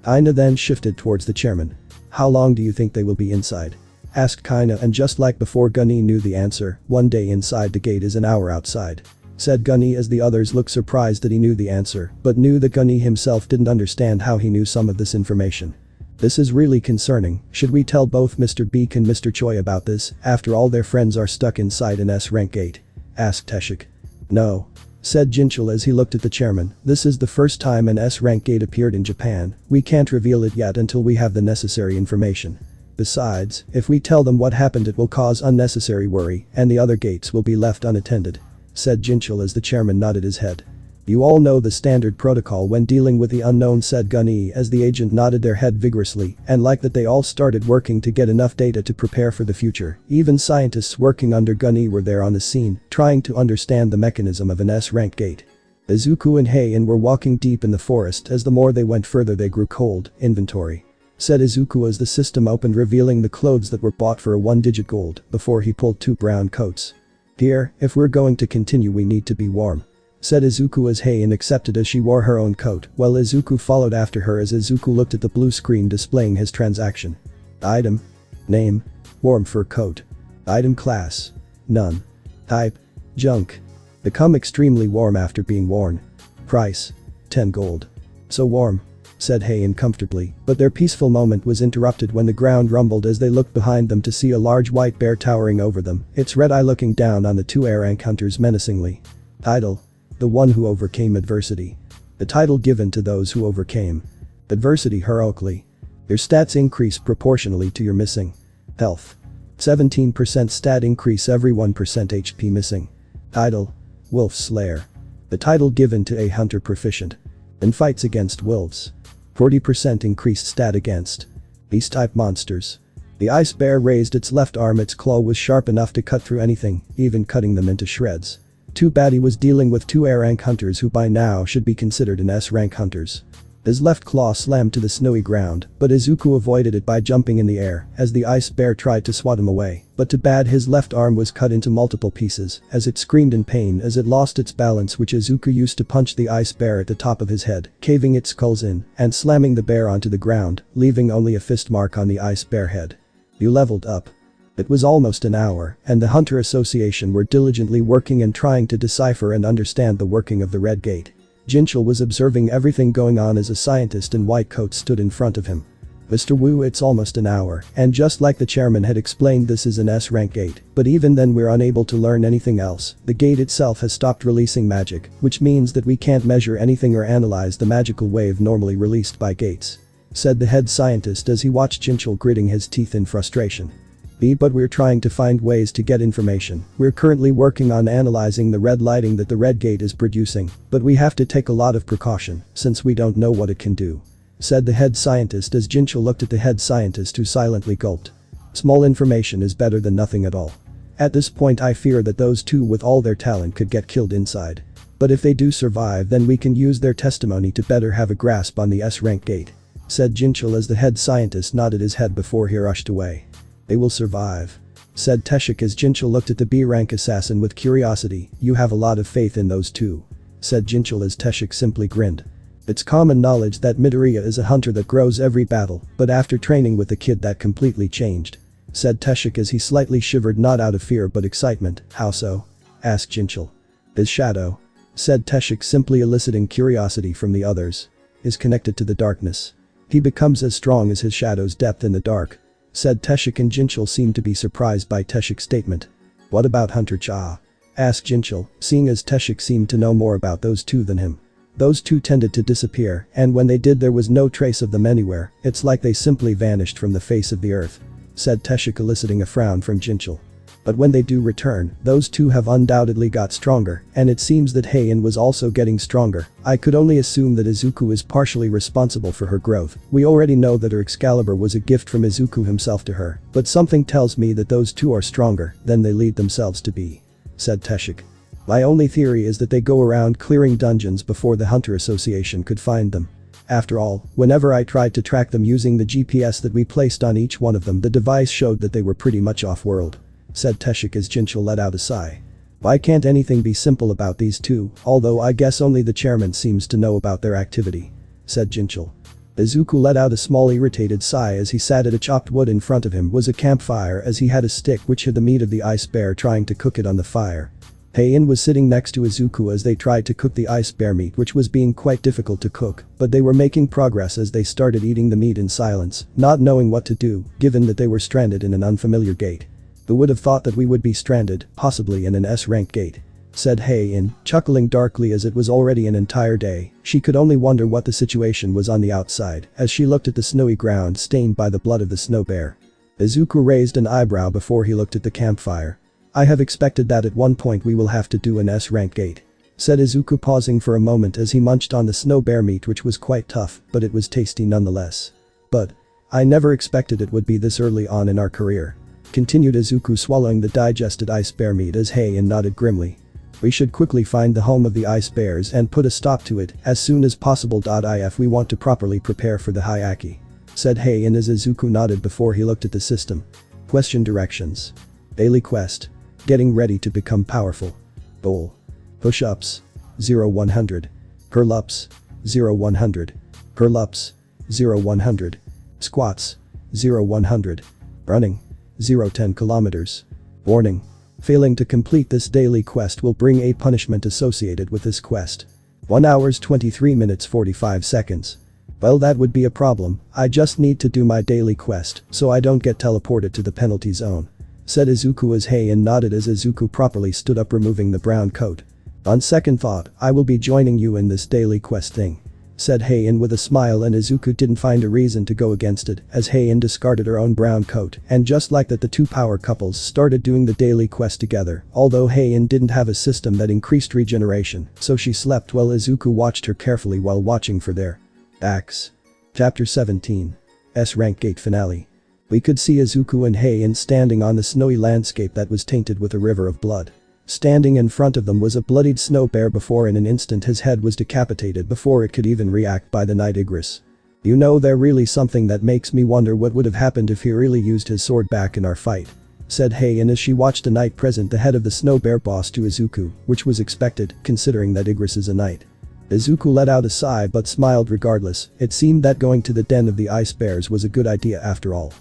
Kaina then shifted towards the chairman. How long do you think they will be inside? Asked Kaina, and just like before, Gun-E knew the answer. 1 day inside the gate is an hour outside. Said Gun-E as the others looked surprised that he knew the answer, but knew that Gun-E himself didn't understand how he knew some of this information. This is really concerning. Should we tell both Mr. Beak and Mr. Choi about this, after all their friends are stuck inside an S-rank gate? Asked Teshik. No. Said Jinchul as he looked at the chairman. This is the first time an S-rank gate appeared in Japan. We can't reveal it yet until we have the necessary information. Besides, if we tell them what happened, it will cause unnecessary worry and the other gates will be left unattended. Said Jinchul as the chairman nodded his head. You all know the standard protocol when dealing with the unknown, said Gun-E as the agent nodded their head vigorously, and like that they all started working to get enough data to prepare for the future. Even scientists working under Gun-E were there on the scene, trying to understand the mechanism of an S-rank gate. Izuku and Heian were walking deep in the forest. As the more they went further they grew cold. Inventory. Said Izuku as the system opened, revealing the clothes that were bought for a 1-digit gold, before he pulled 2 brown coats. Here, if we're going to continue we need to be warm. Said Izuku as Heian accepted as she wore her own coat, while Izuku followed after her as Izuku looked at the blue screen displaying his transaction. Item. Name. Warm fur coat. Item class. None. Type. Junk. Become extremely warm after being worn. Price. 10 gold. So warm. Said Heian comfortably, but their peaceful moment was interrupted when the ground rumbled as they looked behind them to see a large white bear towering over them, its red eye looking down on the 2 A-rank hunters menacingly. Title. The one who overcame adversity. The title given to those who overcame adversity heroically. Your stats increase proportionally to your missing health. 17% stat increase every 1% HP missing. Title. Wolf Slayer. The title given to a hunter proficient in fights against wolves. 40% increased stat against beast-type monsters. The ice bear raised its left arm. Its claw was sharp enough to cut through anything, even cutting them into shreds. Too bad he was dealing with 2 A-rank hunters who by now should be considered an S-rank hunters. His left claw slammed to the snowy ground, but Izuku avoided it by jumping in the air as the ice bear tried to swat him away, but too bad his left arm was cut into multiple pieces as it screamed in pain as it lost its balance, which Izuku used to punch the ice bear at the top of his head, caving its skulls in and slamming the bear onto the ground, leaving only a fist mark on the ice bear head. You leveled up. It was almost an hour, and the Hunter Association were diligently working and trying to decipher and understand the working of the Red Gate. Jinchul was observing everything going on as a scientist in white coat stood in front of him. Mr. Wu, it's almost an hour, and just like the chairman had explained, this is an S-rank gate, but even then we're unable to learn anything else. The gate itself has stopped releasing magic, which means that we can't measure anything or analyze the magical wave normally released by gates. Said the head scientist as he watched Jinchul gritting his teeth in frustration. But we're trying to find ways to get information. We're currently working on analyzing the red lighting that the Red Gate is producing, but we have to take a lot of precaution since we don't know what it can do. Said the head scientist as Jinchul looked at the head scientist, who silently gulped. Small information is better than nothing at all. At this point I fear that those two with all their talent could get killed inside. But if they do survive, then we can use their testimony to better have a grasp on the S-rank gate. Said Jinchul as the head scientist nodded his head before he rushed away. They will survive. Said Teshik as Jinchul looked at the B-rank assassin with curiosity. You have a lot of faith in those two. Said Jinchul as Teshik simply grinned. It's common knowledge that Midoriya is a hunter that grows every battle, but after training with the kid that completely changed," said Teshik as he slightly shivered, not out of fear but excitement. "How so?" asked Jinchul. "His shadow," said Teshik, simply eliciting curiosity from the others, "is connected to the darkness. He becomes as strong as his shadow's depth in the dark," said Teshik, and Jinchul seemed to be surprised by Teshik's statement. "What about Hunter Cha?" asked Jinchul, seeing as Teshik seemed to know more about those two than him. "Those two tended to disappear, and when they did there was no trace of them anywhere. It's like they simply vanished from the face of the earth," said Teshik, eliciting a frown from Jinchul. "But when they do return, those two have undoubtedly got stronger, and it seems that Heian was also getting stronger. I could only assume that Izuku is partially responsible for her growth. We already know that her Excalibur was a gift from Izuku himself to her, but something tells me that those two are stronger than they lead themselves to be," said Teshik. "My only theory is that they go around clearing dungeons before the Hunter Association could find them. After all, whenever I tried to track them using the GPS that we placed on each one of them, the device showed that they were pretty much off-world," said Teshik as Jinchul let out a sigh. "Why can't anything be simple about these two, although I guess only the chairman seems to know about their activity," said Jinchul. Izuku let out a small irritated sigh as he sat at a chopped wood. In front of him was a campfire as he had a stick which hid the meat of the ice bear, trying to cook it on the fire. Heian was sitting next to Izuku as they tried to cook the ice bear meat, which was being quite difficult to cook, but they were making progress as they started eating the meat in silence, not knowing what to do, given that they were stranded in an unfamiliar gate. "Who would have thought that we would be stranded, possibly in an S-rank gate?" said Heian, chuckling darkly as it was already an entire day. She could only wonder what the situation was on the outside as she looked at the snowy ground stained by the blood of the snow bear. Izuku raised an eyebrow before he looked at the campfire. "I have expected that at one point we will have to do an S-rank gate," said Izuku, pausing for a moment as he munched on the snow bear meat, which was quite tough, but it was tasty nonetheless. "But I never expected it would be this early on in our career," continued Izuku, swallowing the digested ice bear meat as Heian nodded grimly. "We should quickly find the home of the ice bears and put a stop to it as soon as possible. If we want to properly prepare for the Hyaki," said Heian as Izuku nodded before he looked at the system. Question directions. Daily quest. Getting ready to become powerful. Goal. Push-ups. 0-100. Curl-ups. 0-100. Curl-ups. 0-100. Squats. 0-100. Running. 0-10 kilometers. Warning. Failing to complete this daily quest will bring a punishment associated with this quest. 1 hours 23 minutes 45 seconds. Well, that would be a problem. I just need to do my daily quest so I don't get teleported to the penalty zone," said Izuku as Heian nodded as Izuku properly stood up, removing the brown coat. "On second thought, I will be joining you in this daily quest thing," said Heian with a smile, and Izuku didn't find a reason to go against it as Heian discarded her own brown coat, and just like that the two power couples started doing the daily quest together. Although Heian didn't have a system that increased regeneration, so she slept while Izuku watched her carefully while watching for their acts. Chapter 17. S-rank gate finale. We could see Izuku and Heian standing on the snowy landscape that was tainted with a river of blood. Standing in front of them was a bloodied snow bear. Before in an instant his head was decapitated before it could even react by the Night Igris. "You know, they're really something that makes me wonder what would have happened if he really used his sword back in our fight," said Heian as she watched the knight present the head of the snow bear boss to Izuku, which was expected considering that Igris is a knight. Izuku let out a sigh but smiled regardless. It seemed that going to the den of the ice bears was a good idea after all.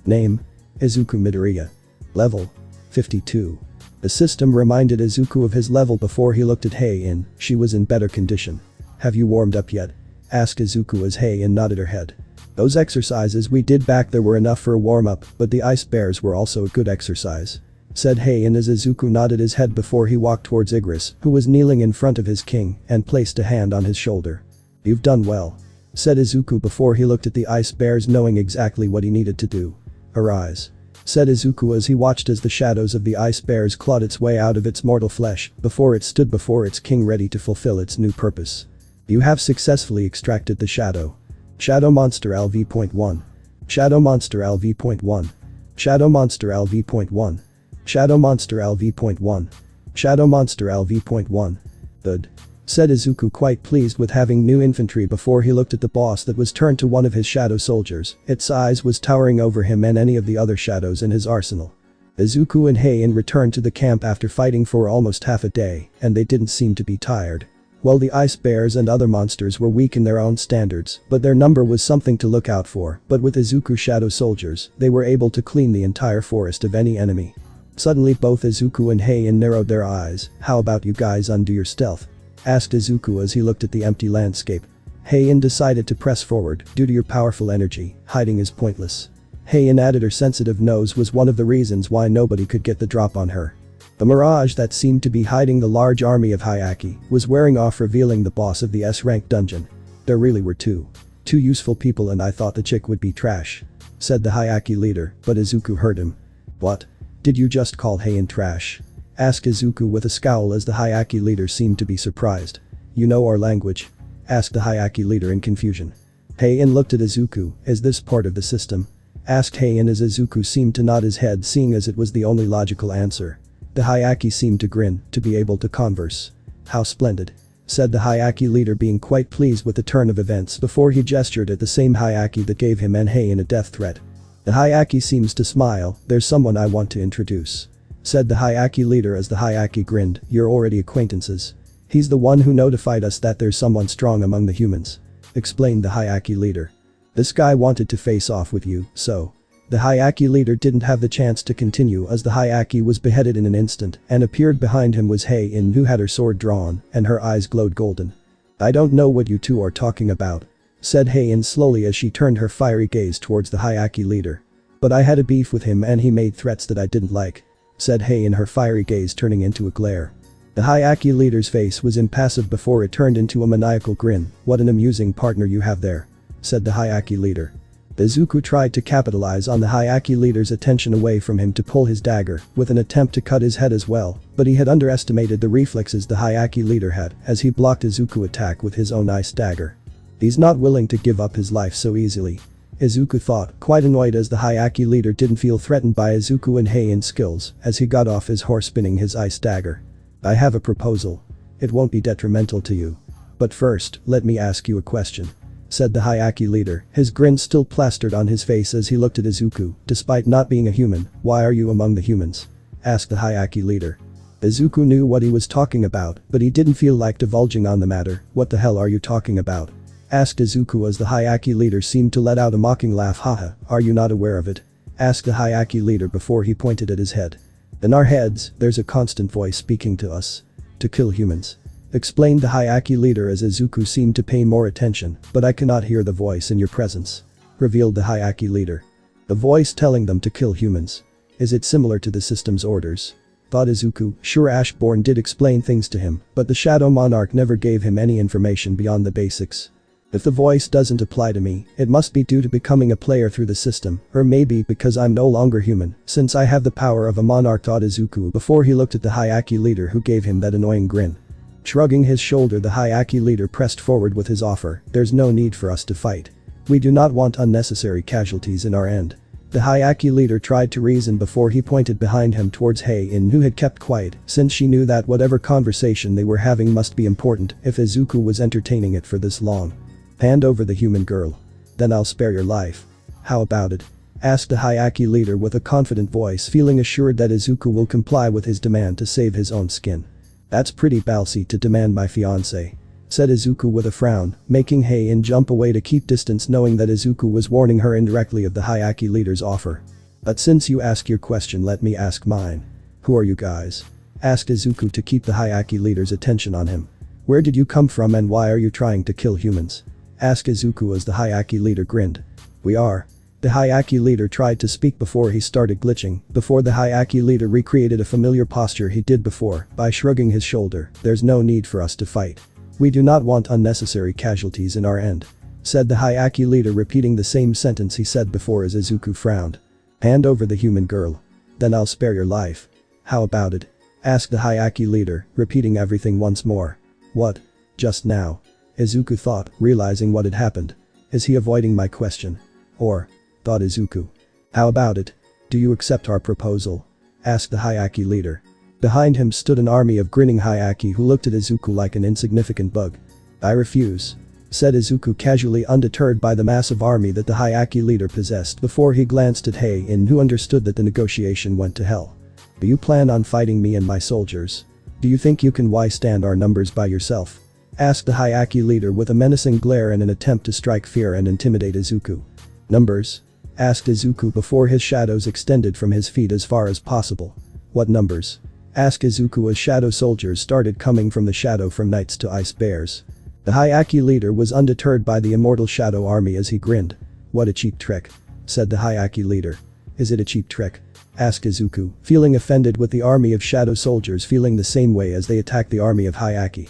Name. Izuku Midoriya. Level. 52. The system reminded Izuku of his level before he looked at Heian. She was in better condition. "Have you warmed up yet?" asked Izuku as Heian nodded her head. "Those exercises we did back there were enough for a warm-up, but the ice bears were also a good exercise," said Heian as Izuku nodded his head before he walked towards Igris, who was kneeling in front of his king, and placed a hand on his shoulder. "You've done well," said Izuku before he looked at the ice bears, knowing exactly what he needed to do. "Arise," said Izuku as he watched as the shadows of the ice bears clawed its way out of its mortal flesh before it stood before its king ready to fulfill its new purpose. "You have successfully extracted the shadow. Shadow Monster LV.1. Shadow Monster LV.1. Shadow Monster LV.1. Shadow Monster LV.1. Shadow Monster LV.1. Good," said Izuku, quite pleased with having new infantry before he looked at the boss that was turned to one of his shadow soldiers. Its size was towering over him and any of the other shadows in his arsenal. Izuku and Heian returned to the camp after fighting for almost half a day, and they didn't seem to be tired. Well, the ice bears and other monsters were weak in their own standards, but their number was something to look out for, but with Izuku shadow soldiers, they were able to clean the entire forest of any enemy. Suddenly both Izuku and Heian narrowed their eyes. "How about you guys undo your stealth?" asked Izuku as he looked at the empty landscape. Heian decided to press forward. "Due to your powerful energy, hiding is pointless." Heian added her sensitive nose was one of the reasons why nobody could get the drop on her. The mirage that seemed to be hiding the large army of Hyaki was wearing off, revealing the boss of the S-rank dungeon. "There really were two useful people and I thought the chick would be trash," said the Hyaki leader, but Izuku heard him. "What? Did you just call Heian trash?" asked Izuku with a scowl as the Hyaki leader seemed to be surprised. "You know our language?" asked the Hyaki leader in confusion. Heian looked at Izuku. "Is this part of the system?" asked Heian as Izuku seemed to nod his head, seeing as it was the only logical answer. The Hyaki seemed to grin, to be able to converse. "How splendid," said the Hyaki leader, being quite pleased with the turn of events before he gestured at the same Hyaki that gave him and Heian a death threat. The Hyaki seems to smile. "There's someone I want to introduce," said the Hyaki leader as the Hyaki grinned. "You're already acquaintances. He's the one who notified us that there's someone strong among the humans," explained the Hyaki leader. "This guy wanted to face off with you, so." The Hyaki leader didn't have the chance to continue as the Hyaki was beheaded in an instant, and appeared behind him was Heian, who had her sword drawn and her eyes glowed golden. "I don't know what you two are talking about," said Heian slowly as she turned her fiery gaze towards the Hyaki leader. "But I had a beef with him and he made threats that I didn't like," said Heian, her fiery gaze turning into a glare. The Hyaki leader's face was impassive before it turned into a maniacal grin. "What an amusing partner you have there," said the Hyaki leader. Izuku tried to capitalize on the Hyaki leader's attention away from him to pull his dagger, with an attempt to cut his head as well, but he had underestimated the reflexes the Hyaki leader had as he blocked Izuku's attack with his own ice dagger. "He's not willing to give up his life so easily," Izuku thought, quite annoyed as the Hyaki leader didn't feel threatened by Izuku and Heian's skills as he got off his horse spinning his ice dagger. "I have a proposal. It won't be detrimental to you. But first, let me ask you a question," said the Hyaki leader, his grin still plastered on his face as he looked at Izuku. "Despite not being a human, why are you among the humans?" asked the Hyaki leader. Izuku knew what he was talking about, but he didn't feel like divulging on the matter. "What the hell are you talking about?" asked Izuku as the Hyaki leader seemed to let out a mocking laugh. "Haha, are you not aware of it?" asked the Hyaki leader before he pointed at his head. "In our heads, there's a constant voice speaking to us. To kill humans," explained the Hyaki leader as Izuku seemed to pay more attention. "But I cannot hear the voice in your presence," revealed the Hyaki leader. "The voice telling them to kill humans. Is it similar to the system's orders?" thought Izuku. Sure, Ashborn did explain things to him, but the Shadow Monarch never gave him any information beyond the basics. "If the voice doesn't apply to me, it must be due to becoming a player through the system, or maybe because I'm no longer human, since I have the power of a monarch," thought Izuku before he looked at the Hyaki leader who gave him that annoying grin. Shrugging his shoulder, the Hyaki leader pressed forward with his offer. "There's no need for us to fight. We do not want unnecessary casualties in our end." The Hyaki leader tried to reason before he pointed behind him towards Heian, who had kept quiet since she knew that whatever conversation they were having must be important if Izuku was entertaining it for this long. "Hand over the human girl. Then I'll spare your life. How about it?" asked the Hyaki leader with a confident voice, feeling assured that Izuku will comply with his demand to save his own skin. "That's pretty ballsy to demand my fiancé," said Izuku with a frown, making Heian jump away to keep distance, knowing that Izuku was warning her indirectly of the Hyaki leader's offer. "But since you ask your question, let me ask mine. Who are you guys?" asked Izuku to keep the Hyaki leader's attention on him. "Where did you come from and why are you trying to kill humans?" asked Izuku as the Hyaki leader grinned. "We are." The Hyaki leader tried to speak before he started glitching, before the Hyaki leader recreated a familiar posture he did before by shrugging his shoulder. "There's no need for us to fight. We do not want unnecessary casualties in our end," said the Hyaki leader, repeating the same sentence he said before as Izuku frowned. "Hand over the human girl. Then I'll spare your life. How about it?" asked the Hyaki leader, repeating everything once more. "What? Just now?" Izuku thought, realizing what had happened. "Is he avoiding my question? Or?" thought Izuku. "How about it? Do you accept our proposal?" asked the Hyaki leader. Behind him stood an army of grinning Hyaki who looked at Izuku like an insignificant bug. "I refuse," said Izuku, casually, undeterred by the massive army that the Hyaki leader possessed, before he glanced at Heian, who understood that the negotiation went to hell. "Do you plan on fighting me and my soldiers? Do you think you can withstand our numbers by yourself?" Asked the Hyaki leader with a menacing glare in an attempt to strike fear and intimidate Izuku. Numbers? Asked Izuku before his shadows extended from his feet as far as possible. What numbers? Asked Izuku as shadow soldiers started coming from the shadow from knights to ice bears. The Hyaki leader was undeterred by the immortal shadow army as he grinned. What a cheap trick. Said the Hyaki leader. Is it a cheap trick? Asked Izuku, feeling offended with the army of shadow soldiers feeling the same way as they attacked the army of Hyaki.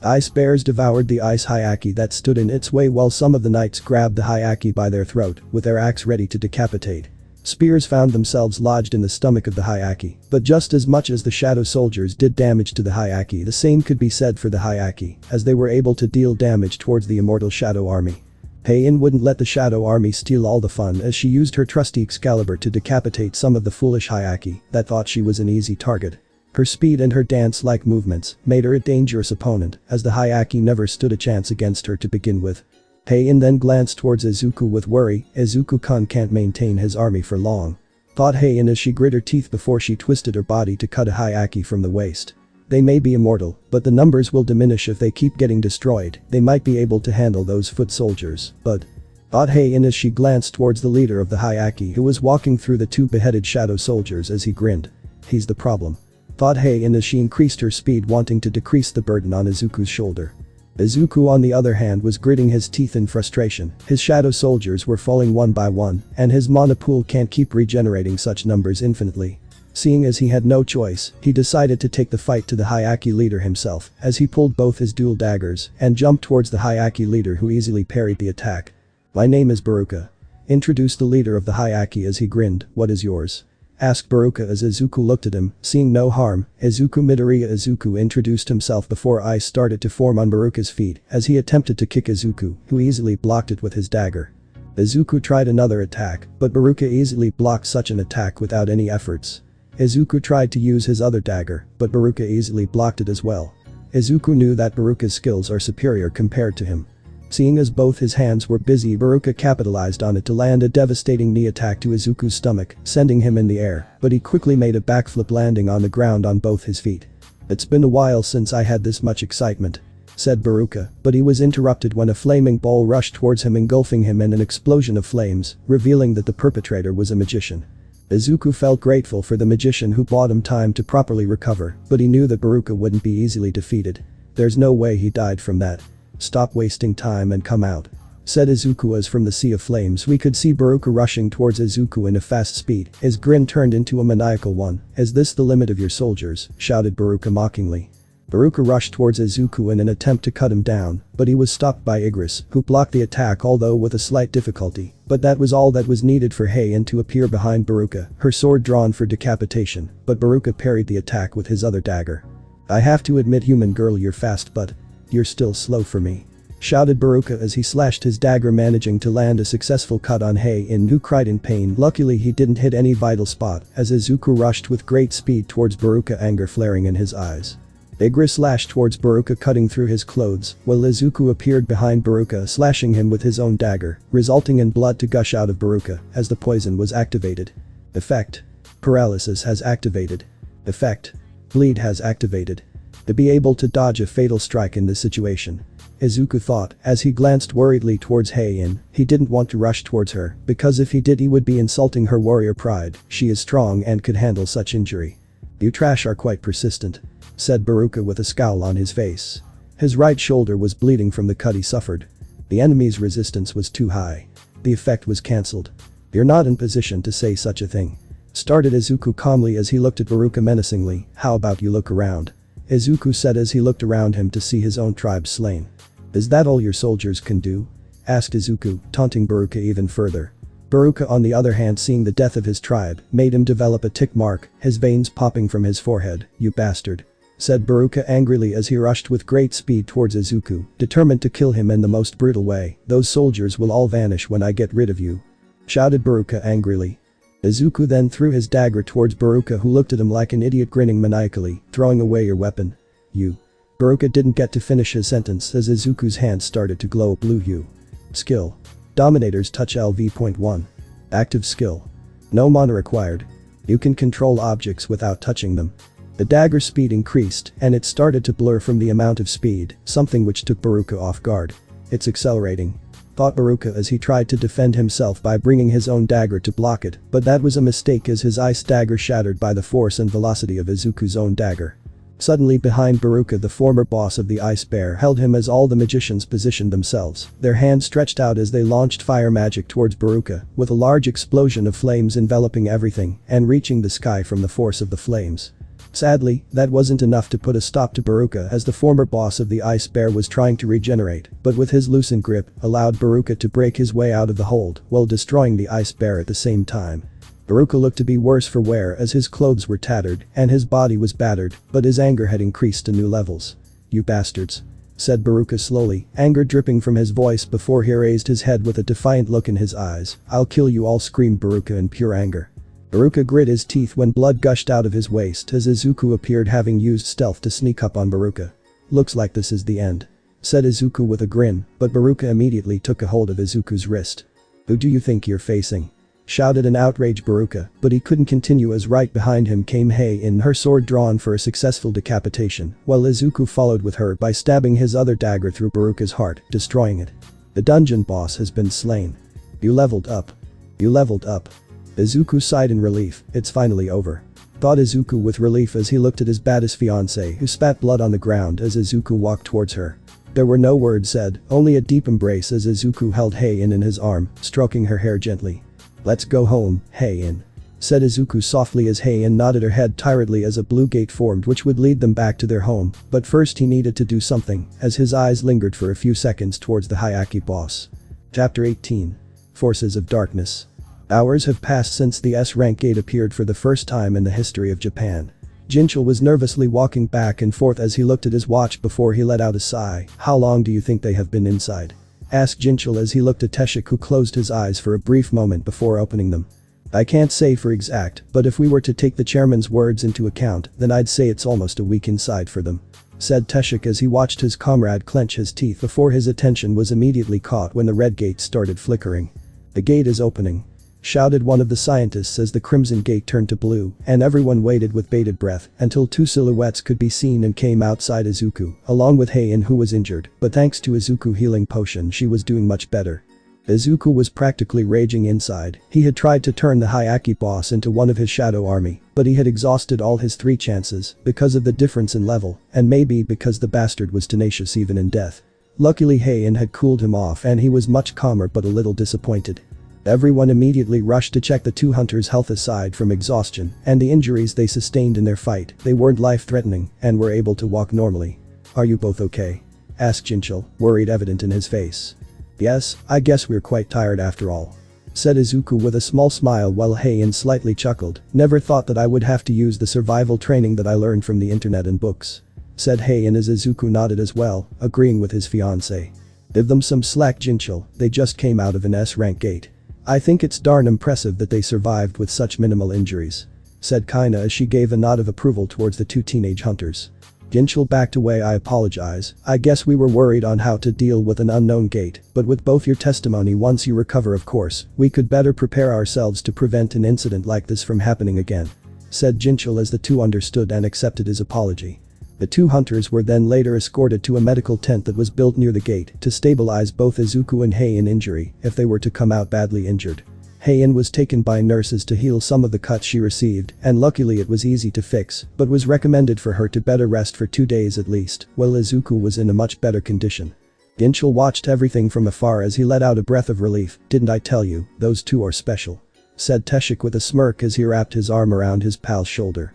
Ice bears devoured the ice Hyaki that stood in its way while some of the knights grabbed the Hyaki by their throat with their axe ready to decapitate. Spears found themselves lodged in the stomach of the Hyaki, but just as much as the shadow soldiers did damage to the Hyaki, the same could be said for the Hyaki, as they were able to deal damage towards the immortal shadow army. Heian wouldn't let the shadow army steal all the fun as she used her trusty Excalibur to decapitate some of the foolish Hyaki that thought she was an easy target. Her speed and her dance-like movements made her a dangerous opponent as the Hyaki never stood a chance against her to begin with. Heian then glanced towards Izuku with worry. Izuku-kun can't maintain his army for long. Thought Heian as she grit her teeth before she twisted her body to cut a Hyaki from the waist. They may be immortal, but the numbers will diminish if they keep getting destroyed. They might be able to handle those foot soldiers, but... Thought Heian as she glanced towards the leader of the Hyaki who was walking through the two beheaded shadow soldiers as he grinned. He's the problem. Thought Heian as she increased her speed wanting to decrease the burden on Izuku's shoulder. Izuku on the other hand was gritting his teeth in frustration. His shadow soldiers were falling one by one, and his mana pool can't keep regenerating such numbers infinitely. Seeing as he had no choice, he decided to take the fight to the Hyaki leader himself as he pulled both his dual daggers and jumped towards the Hyaki leader who easily parried the attack. My name is Baruka. Introduced the leader of the Hyaki as he grinned. What is yours? Asked Baruka as Izuku looked at him, seeing no harm. Midoriya Izuku introduced himself before ice started to form on Baruka's feet as he attempted to kick Izuku, who easily blocked it with his dagger. Izuku tried another attack, but Baruka easily blocked such an attack without any efforts. Izuku tried to use his other dagger, but Baruka easily blocked it as well. Izuku knew that Baruka's skills are superior compared to him. Seeing as both his hands were busy, Baruka capitalized on it to land a devastating knee attack to Izuku's stomach, sending him in the air, but he quickly made a backflip landing on the ground on both his feet. It's been a while since I had this much excitement, said Baruka, but he was interrupted when a flaming ball rushed towards him, engulfing him in an explosion of flames, revealing that the perpetrator was a magician. Izuku felt grateful for the magician who bought him time to properly recover, but he knew that Baruka wouldn't be easily defeated. There's no way he died from that. Stop wasting time and come out, said Izuku as from the sea of flames we could see Baruka rushing towards Izuku in a fast speed. His grin turned into a maniacal one. Is this the limit of your soldiers? Shouted Baruka mockingly. Baruka rushed towards Izuku in an attempt to cut him down, but he was stopped by Igris, who blocked the attack although with a slight difficulty, but that was all that was needed for Heian to appear behind Baruka, her sword drawn for decapitation, but Baruka parried the attack with his other dagger. I have to admit, human girl, you're fast but you're still slow for me, shouted Baruka as he slashed his dagger, managing to land a successful cut on Heian, who cried in pain. Luckily he didn't hit any vital spot as Izuku rushed with great speed towards Baruka, anger flaring in his eyes. Igris slashed towards Baruka, cutting through his clothes, while Izuku appeared behind Baruka, slashing him with his own dagger, resulting in blood to gush out of Baruka as the poison was activated. Effect: paralysis has activated. Effect: bleed has activated. To be able to dodge a fatal strike in this situation, Izuku thought as he glanced worriedly towards Heian. He didn't want to rush towards her because if he did he would be insulting her warrior pride. She is strong and could handle such injury. You trash are quite persistent, said Baruka with a scowl on his face. His right shoulder was bleeding from the cut he suffered. The enemy's resistance was too high. The effect was cancelled. You're not in position to say such a thing, started Izuku calmly as he looked at Baruka menacingly. How about you look around? Izuku said as he looked around him to see his own tribe slain. Is that all your soldiers can do? Asked Izuku, taunting Baruka even further. Baruka on the other hand, seeing the death of his tribe, made him develop a tick mark, his veins popping from his forehead. You bastard, said Baruka angrily as he rushed with great speed towards Izuku, determined to kill him in the most brutal way. Those soldiers will all vanish when I get rid of you, shouted Baruka angrily. Izuku then threw his dagger towards Baruka, who looked at him like an idiot, grinning maniacally. Throwing away your weapon. You. Baruka didn't get to finish his sentence as Izuku's hand started to glow a blue hue. Skill: Dominator's Touch LV.1. Active skill. No mana required. You can control objects without touching them. The dagger's speed increased, and it started to blur from the amount of speed, something which took Baruka off guard. "It's accelerating," thought Baruka as he tried to defend himself by bringing his own dagger to block it, but that was a mistake as his ice dagger shattered by the force and velocity of Izuku's own dagger. Suddenly behind Baruka, the former boss of the ice bear held him as all the magicians positioned themselves, their hands stretched out as they launched fire magic towards Baruka, with a large explosion of flames enveloping everything and reaching the sky from the force of the flames. Sadly, that wasn't enough to put a stop to Baruka as the former boss of the ice bear was trying to regenerate, but with his loosened grip, allowed Baruka to break his way out of the hold while destroying the ice bear at the same time. Baruka looked to be worse for wear as his clothes were tattered and his body was battered, but his anger had increased to new levels. "You bastards," said Baruka slowly, anger dripping from his voice before he raised his head with a defiant look in his eyes. "I'll kill you all," screamed Baruka in pure anger. Baruka grit his teeth when blood gushed out of his waist as Izuku appeared, having used stealth to sneak up on Baruka. "Looks like this is the end," said Izuku with a grin, but Baruka immediately took a hold of Izuku's wrist. "Who do you think you're facing?" shouted an outraged Baruka, but he couldn't continue as right behind him came Hei-in, her sword drawn for a successful decapitation, while Izuku followed with her by stabbing his other dagger through Baruka's heart, destroying it. "The dungeon boss has been slain. You leveled up. You leveled up." Izuku sighed in relief. "It's finally over," thought Izuku with relief as he looked at his badass fiancée who spat blood on the ground as Izuku walked towards her. There were no words said, only a deep embrace as Izuku held Hei-in his arm, stroking her hair gently. "Let's go home, Hei-in," said Izuku softly as Hei-in nodded her head tiredly as a blue gate formed which would lead them back to their home, but first he needed to do something as his eyes lingered for a few seconds towards the Hyakki boss. Chapter 18. Forces of Darkness. Hours have passed since the S-rank gate appeared for the first time in the history of Japan. Jinchul was nervously walking back and forth as he looked at his watch before he let out a sigh. "How long do you think they have been inside?" asked Jinchul as he looked at Teshik, who closed his eyes for a brief moment before opening them. "I can't say for exact, but if we were to take the chairman's words into account, then I'd say it's almost a week inside for them," said Teshik as he watched his comrade clench his teeth before his attention was immediately caught when the red gate started flickering. "The gate is opening," shouted one of the scientists as the crimson gate turned to blue, and everyone waited with bated breath until two silhouettes could be seen and came outside Izuku, along with Hei-in, who was injured, but thanks to Izuku healing potion she was doing much better. Izuku was practically raging inside. He had tried to turn the Hyakki boss into one of his shadow army, but he had exhausted all his 3 chances because of the difference in level, and maybe because the bastard was tenacious even in death. Luckily Hei-in had cooled him off and he was much calmer but a little disappointed. Everyone immediately rushed to check the 2 hunters' health. Aside from exhaustion and the injuries they sustained in their fight, they weren't life-threatening and were able to walk normally. "Are you both okay?" asked Jinchul, worried evident in his face. "Yes, I guess we're quite tired after all," said Izuku with a small smile while Hei-in slightly chuckled. "Never thought that I would have to use the survival training that I learned from the internet and books," said Hei-in as Izuku nodded as well, agreeing with his fiancée. "Give them some slack, Jinchul, they just came out of an S-rank gate. I think it's darn impressive that they survived with such minimal injuries," said Kaina as she gave a nod of approval towards the 2 teenage hunters. Jinchul backed away. "I apologize, I guess we were worried on how to deal with an unknown gate, but with both your testimony, once you recover of course, we could better prepare ourselves to prevent an incident like this from happening again," said Jinchul as the 2 understood and accepted his apology. The 2 hunters were then later escorted to a medical tent that was built near the gate to stabilize both Izuku and Hei-in injury if they were to come out badly injured. Hei-in was taken by nurses to heal some of the cuts she received, and luckily it was easy to fix, but was recommended for her to better rest for 2 days at least, while Izuku was in a much better condition. Jinchul watched everything from afar as he let out a breath of relief. "Didn't I tell you, those 2 are special?" said Teshik with a smirk as he wrapped his arm around his pal's shoulder.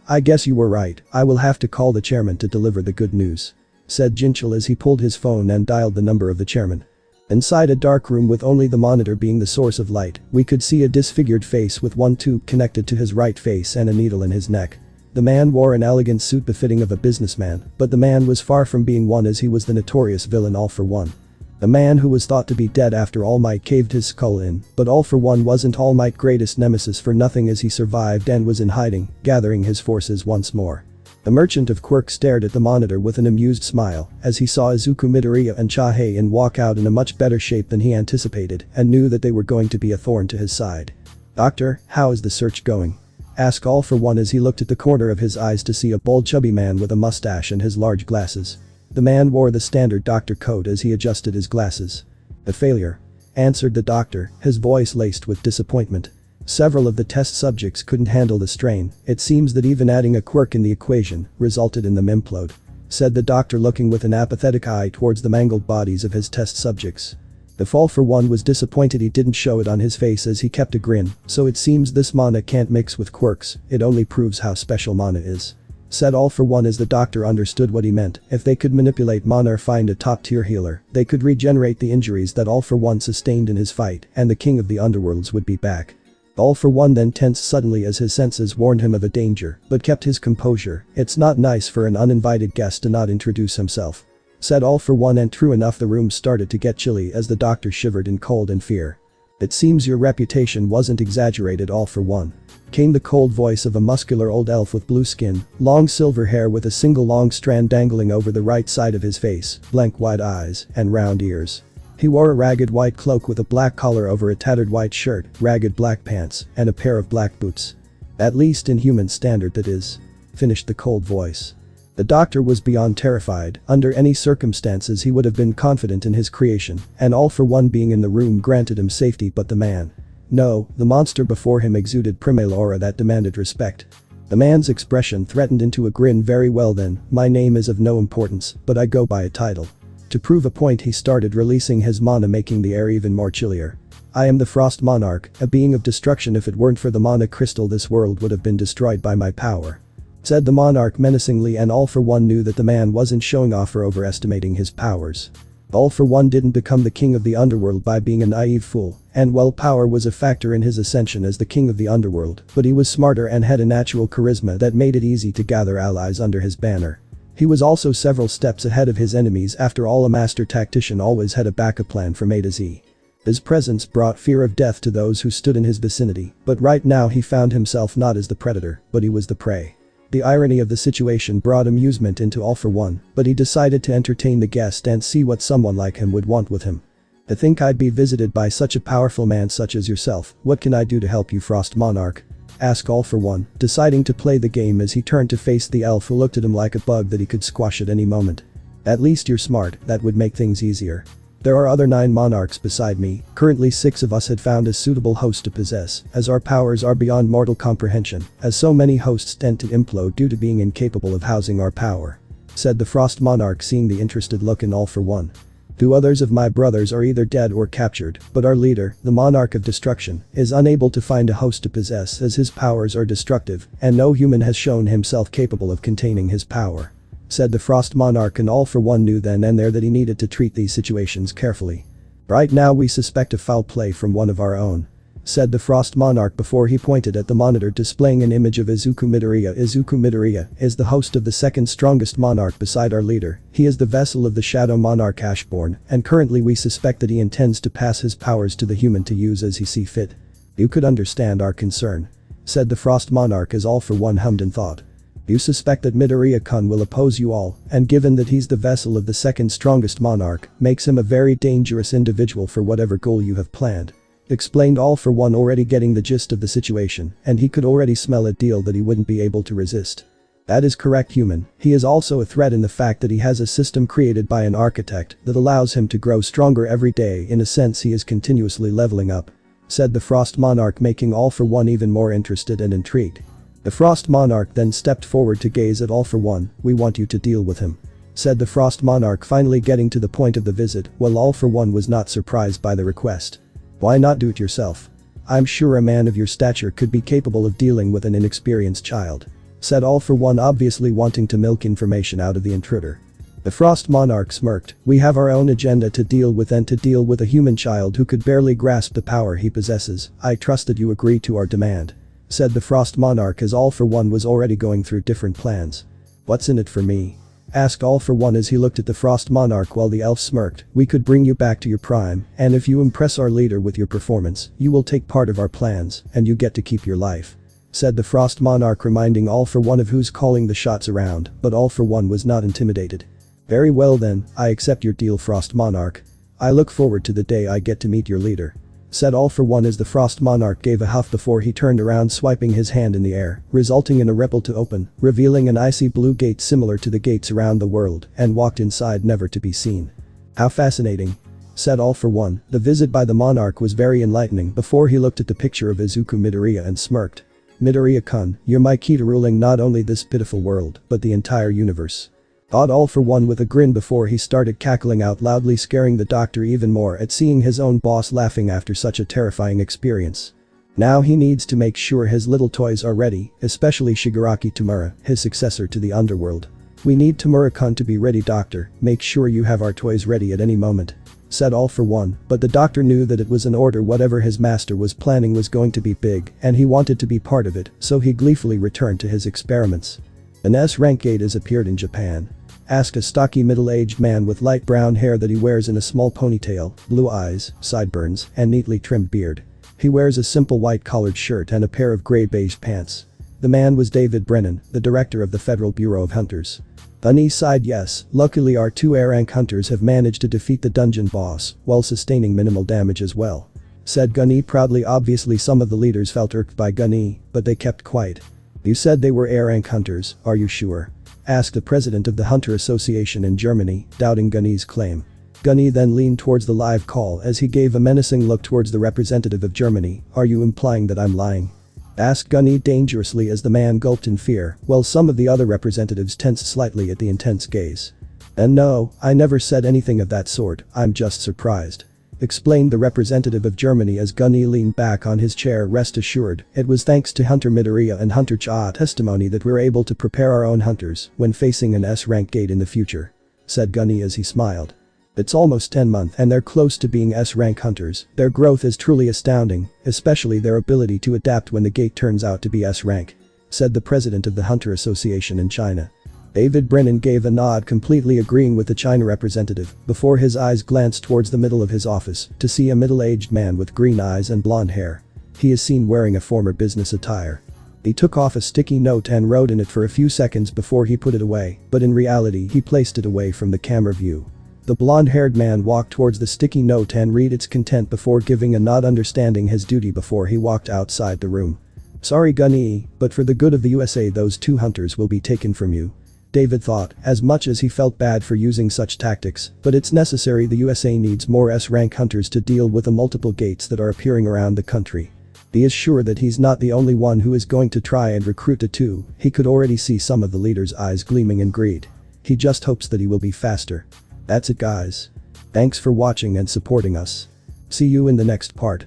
I guess you were right, I will have to call the chairman to deliver the good news," said Jinchul as he pulled his phone and dialed the number of the chairman. Inside a dark room with only the monitor being the source of light, we could see a disfigured face with one tube connected to his right face and a needle in his neck. The man wore an elegant suit befitting of a businessman, but the man was far from being one as he was the notorious villain All For One. The man who was thought to be dead after All Might caved his skull in, but All For One wasn't All Might's greatest nemesis for nothing as he survived and was in hiding, gathering his forces once more. The merchant of quirk stared at the monitor with an amused smile as he saw Izuku, Midoriya and Hei-in walk out in a much better shape than he anticipated and knew that they were going to be a thorn to his side. "Doctor, how is the search going?" Asked All For One as he looked at the corner of his eyes to see a bald chubby man with a mustache and his large glasses. The man wore the standard doctor coat as he adjusted his glasses. "A failure," answered the doctor, his voice laced with disappointment. Several of the test subjects couldn't handle the strain. It seems that even adding a quirk in the equation resulted in them implode, said the doctor, looking with an apathetic eye towards the mangled bodies of his test subjects. The All For One was disappointed he didn't show it on his face as he kept a grin. "So it seems this mana can't mix with quirks, it only proves how special mana is," said All For One as the doctor understood what he meant. If they could manipulate mana or find a top-tier healer, they could regenerate the injuries that All For One sustained in his fight, and the king of the underworlds would be back. All For One then tensed suddenly as his senses warned him of a danger, but kept his composure. "It's not nice for an uninvited guest to not introduce himself," said All For One, and true enough the room started to get chilly as the doctor shivered in cold and fear. "It seems your reputation wasn't exaggerated, All For One," came the cold voice of a muscular old elf with blue skin, long silver hair with a single long strand dangling over the right side of his face, blank white eyes, and round ears. He wore a ragged white cloak with a black collar over a tattered white shirt, ragged black pants, and a pair of black boots. "At least in human standard, that is," finished the cold voice. The doctor was beyond terrified. Under any circumstances he would have been confident in his creation, and All For One being in the room granted him safety, but the man. No, the monster before him exuded primal aura that demanded respect. The man's expression threatened into a grin. "Very well then, my name is of no importance, but I go by a title." To prove a point he started releasing his mana, making the air even more chillier. "I am the Frost Monarch, a being of destruction. If it weren't for the mana crystal this world would have been destroyed by my power," said the monarch menacingly, and All For One knew that the man wasn't showing off or overestimating his powers. All For One didn't become the king of the underworld by being a naive fool, and while power was a factor in his ascension as the king of the underworld, but he was smarter and had a natural charisma that made it easy to gather allies under his banner. He was also several steps ahead of his enemies. After all, a master tactician always had a backup plan from A to Z. His presence brought fear of death to those who stood in his vicinity, but right now he found himself not as the predator, but he was the prey. The irony of the situation brought amusement into All For One, but he decided to entertain the guest and see what someone like him would want with him. "To think I'd be visited by such a powerful man such as yourself. What can I do to help you, Frost Monarch?" asked All For One, deciding to play the game as he turned to face the elf who looked at him like a bug that he could squash at any moment. "At least you're smart, that would make things easier. There are other 9 monarchs beside me. Currently 6 of us had found a suitable host to possess, as our powers are beyond mortal comprehension, as so many hosts tend to implode due to being incapable of housing our power," said the Frost Monarch, seeing the interested look in All For One. "2 others of my brothers are either dead or captured, but our leader, the Monarch of Destruction, is unable to find a host to possess as his powers are destructive, and no human has shown himself capable of containing his power," said the Frost Monarch, and All For One knew then and there that he needed to treat these situations carefully. "Right now we suspect a foul play from one of our own," said the Frost Monarch before he pointed at the monitor displaying an image of Izuku Midoriya. "Izuku Midoriya is the host of the second strongest monarch beside our leader. He is the vessel of the Shadow Monarch Ashborn, and currently we suspect that he intends to pass his powers to the human to use as he see fit." "You could understand our concern," said the Frost Monarch as All For One hummed in thought. "You suspect that Midoriya-kun will oppose you all, and given that he's the vessel of the second strongest monarch, makes him a very dangerous individual for whatever goal you have planned," explained All For One, already getting the gist of the situation, and he could already smell a deal that he wouldn't be able to resist. "That is correct, human. He is also a threat in the fact that he has a system created by an architect that allows him to grow stronger every day. In a sense he is continuously leveling up," said the Frost Monarch, making All For One even more interested and intrigued. The Frost Monarch then stepped forward to gaze at All For One. "We want you to deal with him," said the Frost Monarch, finally getting to the point of the visit, while All For One was not surprised by the request. "Why not do it yourself? I'm sure a man of your stature could be capable of dealing with an inexperienced child," said All For One, obviously wanting to milk information out of the intruder. The Frost Monarch smirked. "We have our own agenda to deal with, and to deal with a human child who could barely grasp the power he possesses. I trust that you agree to our demand," said the Frost Monarch as All For One was already going through different plans. "What's in it for me?" asked All For One as he looked at the Frost Monarch while the elf smirked. "We could bring you back to your prime, and if you impress our leader with your performance, you will take part of our plans, and you get to keep your life," said the Frost Monarch, reminding All For One of who's calling the shots around, but All For One was not intimidated. "Very well then, I accept your deal, Frost Monarch. I look forward to the day I get to meet your leader," said All For One as the Frost Monarch gave a huff before he turned around, swiping his hand in the air, resulting in a ripple to open, revealing an icy blue gate similar to the gates around the world, and walked inside never to be seen. How fascinating, said All For One. The visit by the Monarch was very enlightening before he looked at the picture of Izuku Midoriya and smirked. Midoriya-kun, you're my key to ruling not only this pitiful world, but the entire universe. Thought All For One with a grin before he started cackling out loudly, scaring the doctor even more at seeing his own boss laughing after such a terrifying experience. Now he needs to make sure his little toys are ready, especially Shigaraki Tamura, his successor to the underworld. We need Tamura-kun to be ready, doctor, make sure you have our toys ready at any moment, said All For One, but the doctor knew that it was an order. Whatever his master was planning was going to be big, and he wanted to be part of it, so he gleefully returned to his experiments. An S-rank gate has appeared in Japan, asked a stocky middle-aged man with light brown hair that he wears in a small ponytail, blue eyes, sideburns, and neatly trimmed beard. He wears a simple white collared shirt and a pair of gray-beige pants. The man was David Brennan, the director of the Federal Bureau of Hunters. Gunny sighed. Yes, luckily our two A-rank hunters have managed to defeat the dungeon boss, while sustaining minimal damage as well, said Gunny proudly. Obviously some of the leaders felt irked by Gunny, but they kept quiet. You said they were A-rank hunters, are you sure? Asked the president of the Hunter Association in Germany, doubting Gunny's claim. Gunny then leaned towards the live call as he gave a menacing look towards the representative of Germany. Are you implying that I'm lying? Asked Gunny dangerously as the man gulped in fear, while some of the other representatives tensed slightly at the intense gaze. And no, I never said anything of that sort, I'm just surprised, explained the representative of Germany as Gunny leaned back on his chair. Rest assured, it was thanks to Hunter Midoriya and Hunter Cha's testimony that we're able to prepare our own hunters when facing an S-rank gate in the future, said Gunny as he smiled. It's almost 10 months and they're close to being S-rank hunters. Their growth is truly astounding, especially their ability to adapt when the gate turns out to be S-rank, said the president of the Hunter Association in China. David Brennan gave a nod, completely agreeing with the China representative, before his eyes glanced towards the middle of his office to see a middle-aged man with green eyes and blonde hair. He is seen wearing a former business attire. He took off a sticky note and wrote in it for a few seconds before he put it away, but in reality he placed it away from the camera view. The blonde-haired man walked towards the sticky note and read its content before giving a nod, understanding his duty before he walked outside the room. Sorry Gunny, but for the good of the USA those two hunters will be taken from you, David thought, as much as he felt bad for using such tactics, but it's necessary. The USA needs more S-rank hunters to deal with the multiple gates that are appearing around the country. He is sure that he's not the only one who is going to try and recruit the two. He could already see some of the leaders' eyes gleaming in greed. He just hopes that he will be faster. That's it guys. Thanks for watching and supporting us. See you in the next part.